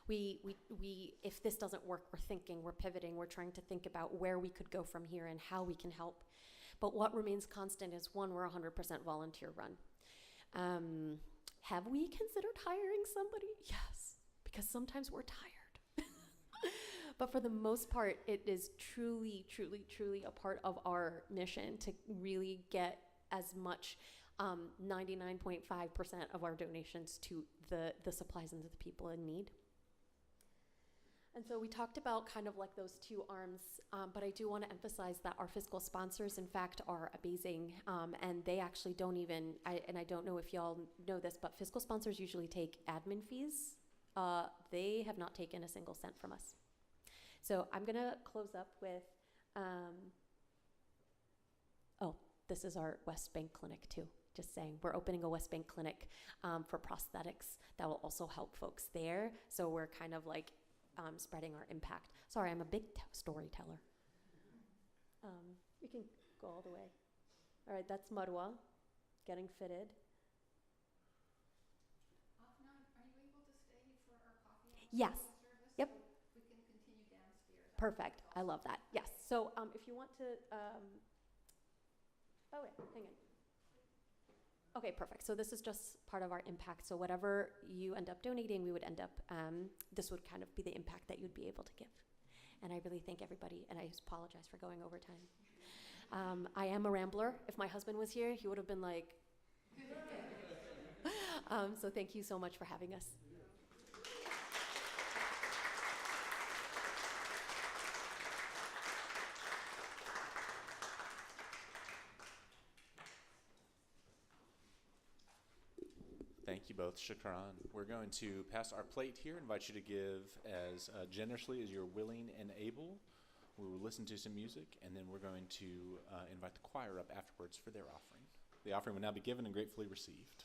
we if this doesn't work, we're pivoting, we're trying to think about where we could go from here and how we can help. But what remains constant is, one, we're 100% volunteer run. Have we considered hiring somebody? Yes, because sometimes we're tired. But for the most part, it is truly, truly, truly a part of our mission to really get as much 99.5% of our donations to the supplies and to the people in need. And so we talked about kind of those 2 arms, but I do want to emphasize that our fiscal sponsors, in fact, are amazing, and they actually don't even, and I don't know if y'all know this, but fiscal sponsors usually take admin fees. They have not taken a single cent from us. So I'm going to close up with, this is our West Bank clinic too. Just saying, we're opening a West Bank clinic for prosthetics that will also help folks there. So we're kind of spreading our impact. Sorry, I'm a big storyteller. You can go all the way. All right, that's Marwa, getting fitted.
Afnan, are you able to stay for our coffee?
Yes.
Service?
Yep.
So we can continue downstairs.
Perfect. I love that. Yes. So if you want to, oh wait, hang on. Okay, perfect. So this is just part of our impact. So whatever you end up donating, we would end up, this would kind of be the impact that you'd be able to give. And I really thank everybody, and I apologize for going over time. I am a rambler. If my husband was here, he would have been like, so thank you so much for having us.
Thank you both, Shukran. We're going to pass our plate here, invite you to give as generously as you're willing and able. We will listen to some music, and then we're going to invite the choir up afterwards for their offering. The offering will now be given and gratefully received.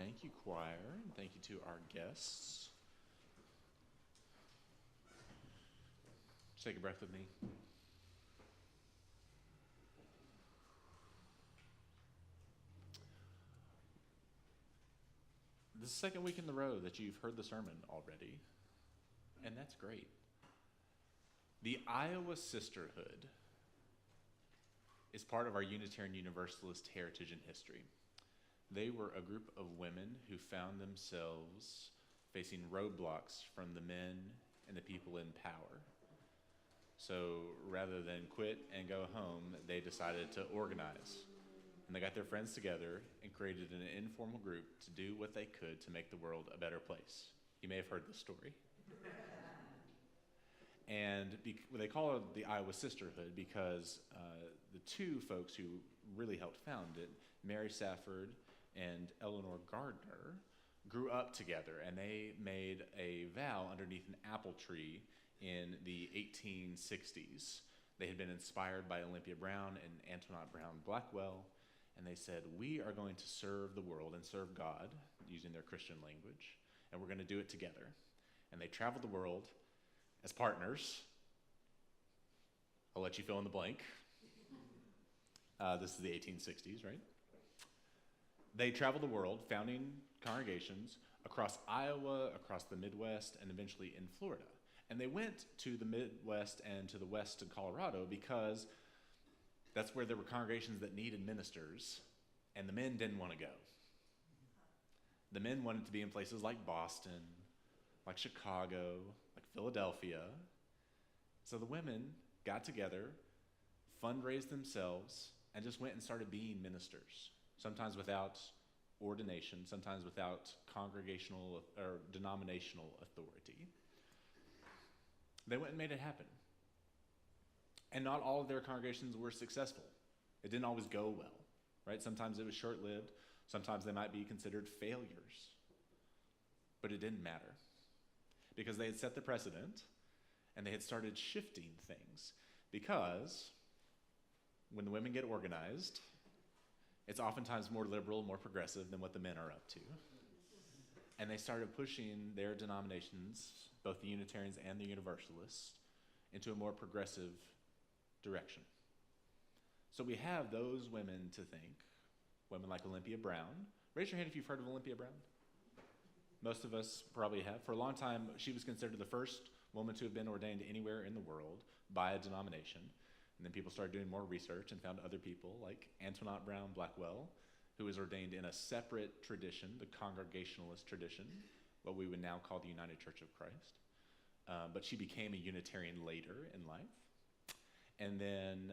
Thank you, choir, and thank you to our guests. Just take a breath with me. This is the second week in a row that you've heard the sermon already, and that's great. The Iowa Sisterhood is part of our Unitarian Universalist heritage and history. They were a group of women who found themselves facing roadblocks from the men and the people in power. So rather than quit and go home, they decided to organize. And they got their friends together and created an informal group to do what they could to make the world a better place. You may have heard this story. And they call it the Iowa Sisterhood because the two folks who really helped found it, Mary Safford and Eleanor Gardner, grew up together, and they made a vow underneath an apple tree in the 1860s. They had been inspired by Olympia Brown and Antoinette Brown Blackwell, and they said, we are going to serve the world and serve God using their Christian language, and we're going to do it together. And they traveled the world as partners. I'll let you fill in the blank. This is the 1860s, right? They traveled the world, founding congregations across Iowa, across the Midwest, and eventually in Florida. And they went to the Midwest and to the west of Colorado because that's where there were congregations that needed ministers, and the men didn't want to go. The men wanted to be in places like Boston, like Chicago, like Philadelphia. So the women got together, fundraised themselves, and just went and started being ministers, sometimes without ordination, sometimes without congregational or denominational authority. They went and made it happen. And not all of their congregations were successful. It didn't always go well, right? Sometimes it was short-lived. Sometimes they might be considered failures. But it didn't matter because they had set the precedent and they had started shifting things. Because when the women get organized, it's oftentimes more liberal, more progressive than what the men are up to. And they started pushing their denominations, both the Unitarians and the Universalists, into a more progressive direction. So we have those women to thank, women like Olympia Brown. Raise your hand if you've heard of Olympia Brown. Most of us probably have. For a long time, she was considered the first woman to have been ordained anywhere in the world by a denomination. And then people started doing more research and found other people like Antoinette Brown Blackwell, who was ordained in a separate tradition, the Congregationalist tradition, what we would now call the United Church of Christ. But she became a Unitarian later in life. And then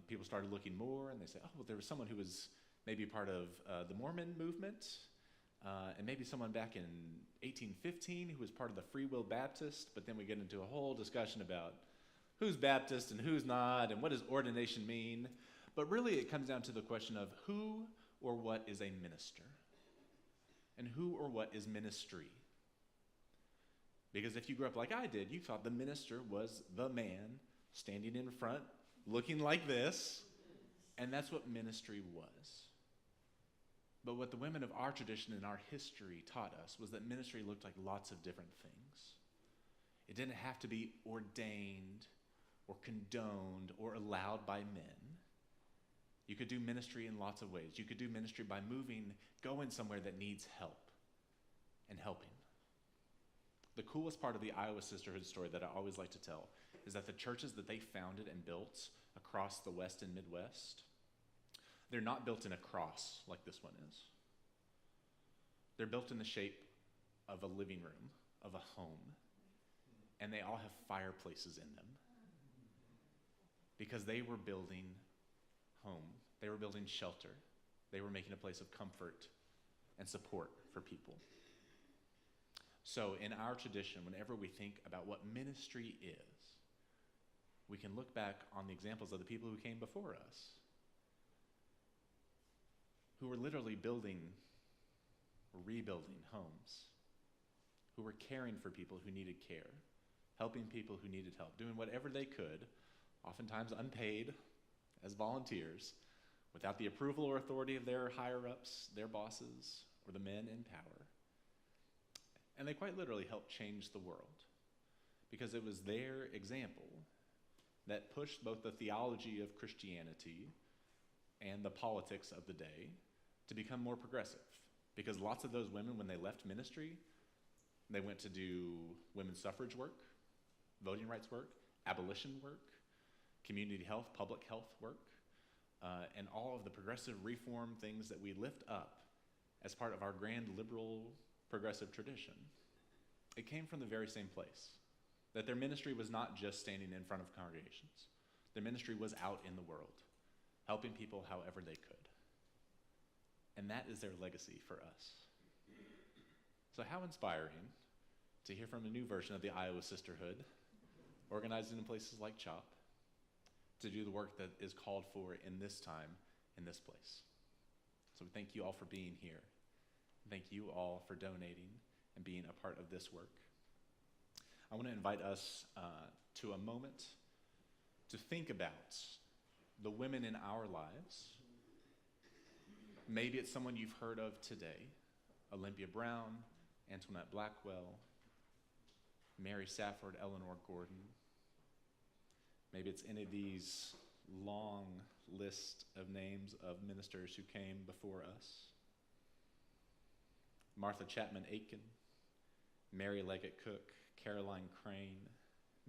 people started looking more, and they said, oh, well, there was someone who was maybe part of the Mormon movement, and maybe someone back in 1815 who was part of the Free Will Baptist, but then we get into a whole discussion about who's Baptist and who's not, and what does ordination mean. But really it comes down to the question of who or what is a minister, and who or what is ministry. Because if you grew up like I did, you thought the minister was the man standing in front, looking like this, and that's what ministry was. But what the women of our tradition and our history taught us was that ministry looked like lots of different things. It didn't have to be ordained or condoned or allowed by men. You could do ministry in lots of ways. You could do ministry by going somewhere that needs help and helping. The coolest part of the Iowa Sisterhood story that I always like to tell is that the churches that they founded and built across the West and Midwest, they're not built in a cross like this one is. They're built in the shape of a living room, of a home, and they all have fireplaces in them because they were building home. They were building shelter. They were making a place of comfort and support for people. So in our tradition, whenever we think about what ministry is, we can look back on the examples of the people who came before us, who were literally building or rebuilding homes, who were caring for people who needed care, helping people who needed help, doing whatever they could, oftentimes unpaid as volunteers, without the approval or authority of their higher-ups, their bosses, were the men in power. And they quite literally helped change the world, because it was their example that pushed both the theology of Christianity and the politics of the day to become more progressive. Because lots of those women, when they left ministry, they went to do women's suffrage work, voting rights work, abolition work, community health, public health work, and all of the progressive reform things that we lift up as part of our grand liberal progressive tradition. It came from the very same place, that their ministry was not just standing in front of congregations. Their ministry was out in the world, helping people however they could. And that is their legacy for us. So how inspiring to hear from a new version of the Iowa Sisterhood, organizing in places like CHOP, to do the work that is called for in this time, in this place. So we thank you all for being here. Thank you all for donating and being a part of this work. I want to invite us to a moment to think about the women in our lives. Maybe it's someone you've heard of today: Olympia Brown, Antoinette Blackwell, Mary Safford, Eleanor Gordon. Maybe it's any of these long list of names of ministers who came before us: Martha Chapman Aiken, Mary Leggett Cook, Caroline Crane,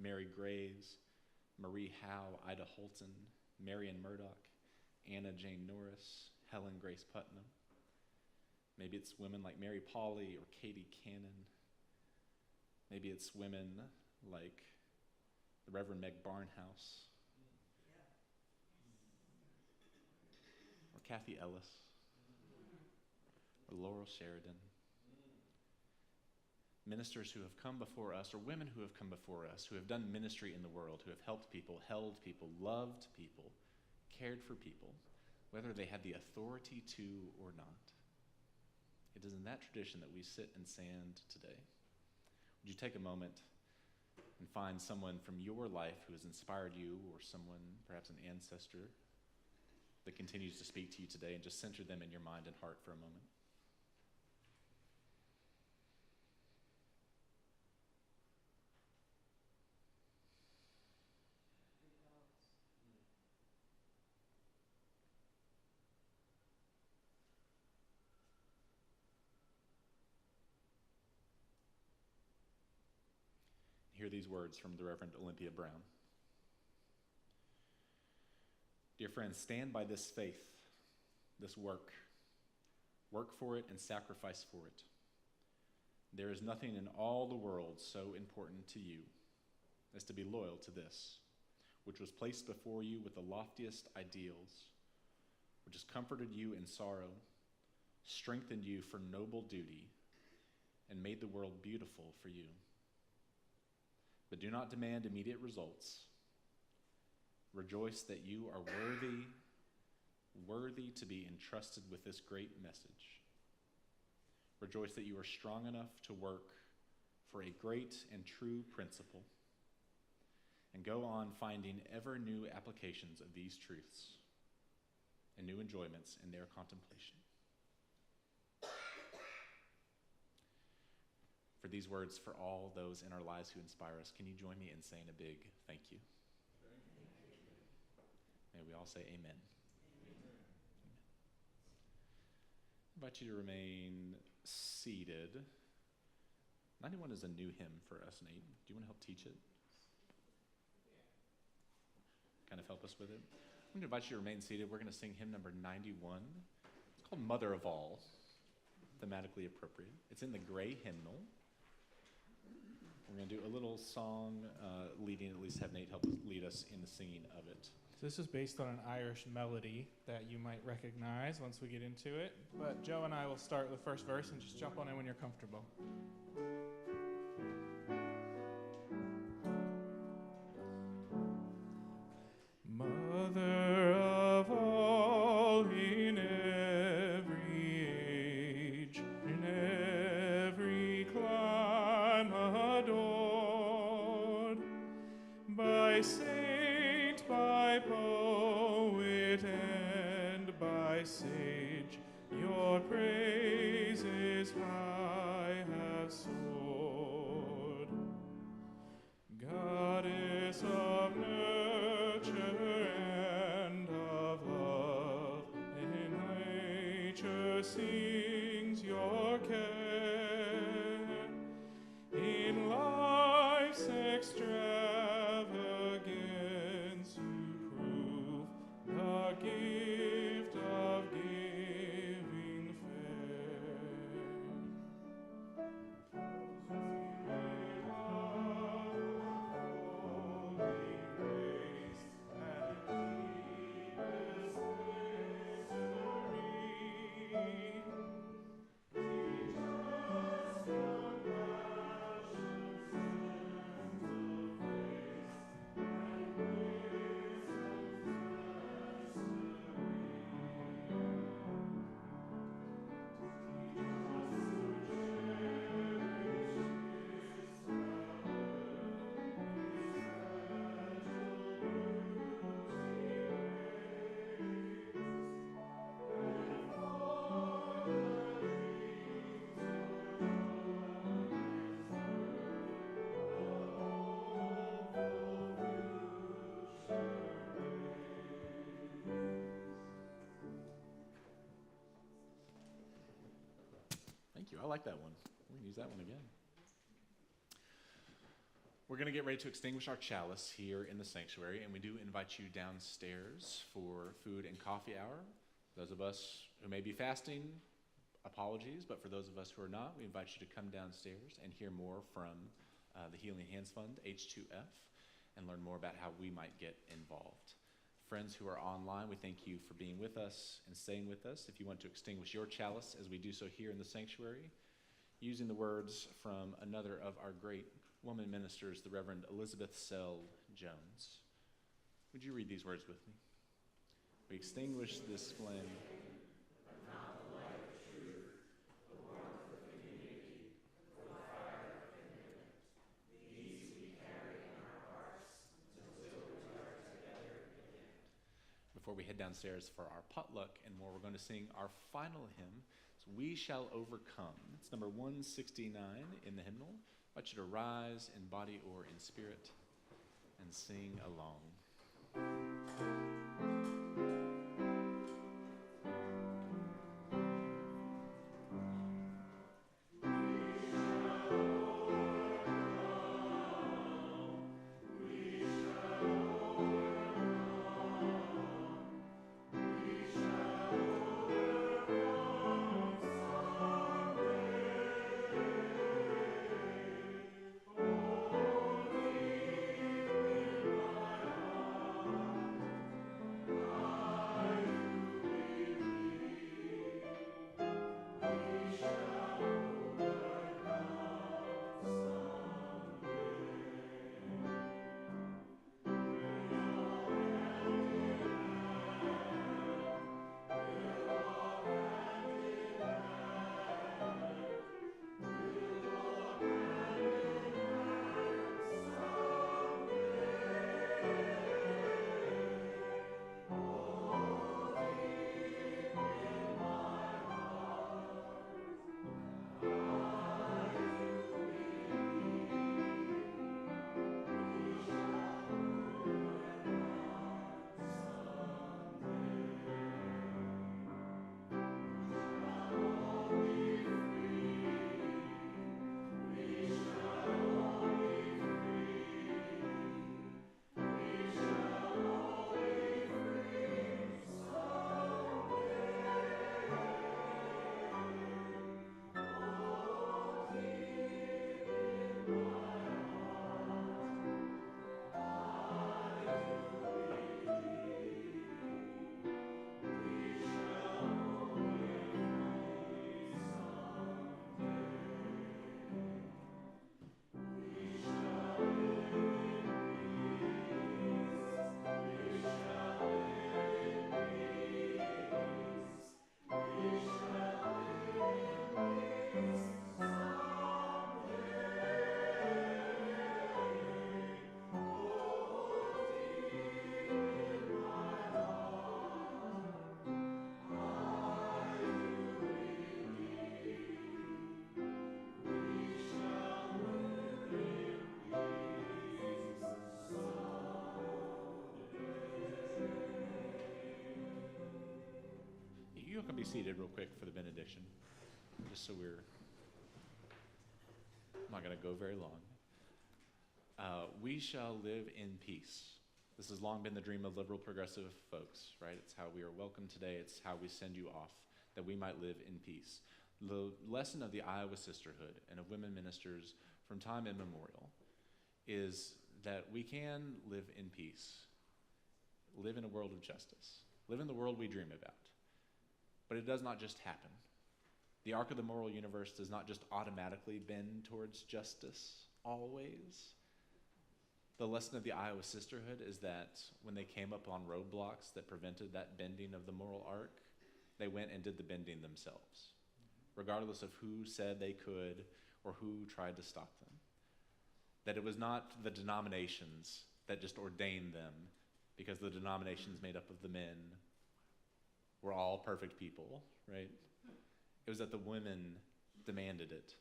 Mary Graves, Marie Howe, Ida Holton, Marion Murdoch, Anna Jane Norris, Helen Grace Putnam. Maybe it's women like Mary Pauley or Katie Cannon. Maybe it's women like the Reverend Meg Barnhouse, or Kathy Ellis, or Laurel Sheridan. Ministers who have come before us, or women who have come before us, who have done ministry in the world, who have helped people, held people, loved people, cared for people, whether they had the authority to or not. It is in that tradition that we sit and stand today. Would you take a moment and find someone from your life who has inspired you, or someone, perhaps an ancestor, that continues to speak to you today, and just center them in your mind and heart for a moment? Hear these words from the Reverend Olympia Brown. Dear friends, stand by this faith, this work. Work for it and sacrifice for it. There is nothing in all the world so important to you as to be loyal to this, which was placed before you with the loftiest ideals, which has comforted you in sorrow, strengthened you for noble duty, and made the world beautiful for you. But do not demand immediate results. Rejoice that you are worthy to be entrusted with this great message. Rejoice that you are strong enough to work for a great and true principle, and go on finding ever new applications of these truths and new enjoyments in their contemplation. For these words, for all those in our lives who inspire us, can you join me in saying a big thank you? May we all say amen. Amen. I invite you to remain seated. 91 is a new hymn for us, Nate. Do you want to help teach it? Kind of help us with it? I'm going to invite you to remain seated. We're going to sing hymn number 91. It's called Mother of All, thematically appropriate. It's in the gray hymnal. We're going to do a little song leading, at least have Nate help lead us in the singing of it.
So this is based on an Irish melody that you might recognize once we get into it. But Joe and I will start with the first verse and just jump on in when you're comfortable. Mother of all, in every age, in every clime adored, by saint, by poet, and by sage, Your praises high have soared. Goddess of nurture and of love, in nature sings your care. In life's extravagance you prove the gift of giving fair.
Thank you. I like that one. We can use that one again. We're going to get ready to extinguish our chalice here in the sanctuary, and we do invite you downstairs for food and coffee hour. Those of us who may be fasting, apologies, but for those of us who are not, we invite you to come downstairs and hear more from the Healing Hands Fund, H2F, and learn more about how we might get involved. Friends who are online, we thank you for being with us and staying with us. If you want to extinguish your chalice, as we do so here in the sanctuary, using the words from another of our great woman ministers, the Reverend Elizabeth Sell Jones. Would you read these words with me? We extinguish this flame. Before we head downstairs for our potluck and more, we're going to sing our final hymn, We Shall Overcome. It's number 169 in the hymnal. I want you to rise in body or in spirit and sing along. be seated real quick for the benediction, just so I'm not going to go very long. We shall live in peace. This has long been the dream of liberal progressive folks, right? It's how we are welcomed today. It's how we send you off, that we might live in peace. The lesson of the Iowa Sisterhood and of women ministers from time immemorial is that we can live in peace, live in a world of justice, live in the world we dream about. But it does not just happen. The arc of the moral universe does not just automatically bend towards justice always. The lesson of the Iowa Sisterhood is that when they came upon roadblocks that prevented that bending of the moral arc, they went and did the bending themselves, regardless of who said they could or who tried to stop them. That it was not the denominations that just ordained them, because the denominations made up of the men were all perfect people, right? It was that the women demanded it.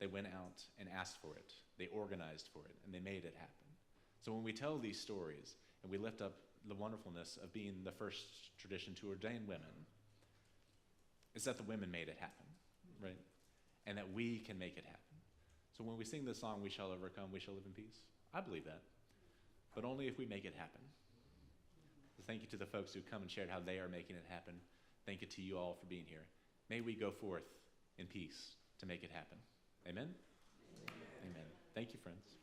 They went out and asked for it. They organized for it, and they made it happen. So when we tell these stories and we lift up the wonderfulness of being the first tradition to ordain women, it's that the women made it happen, right? And that we can make it happen. So when we sing this song, "We shall overcome, we shall live in peace," I believe that, but only if we make it happen. So thank you to the folks who come and shared how they are making it happen. Thank you to you all for being here. May we go forth in peace to make it happen. Amen? Amen. Thank you, friends.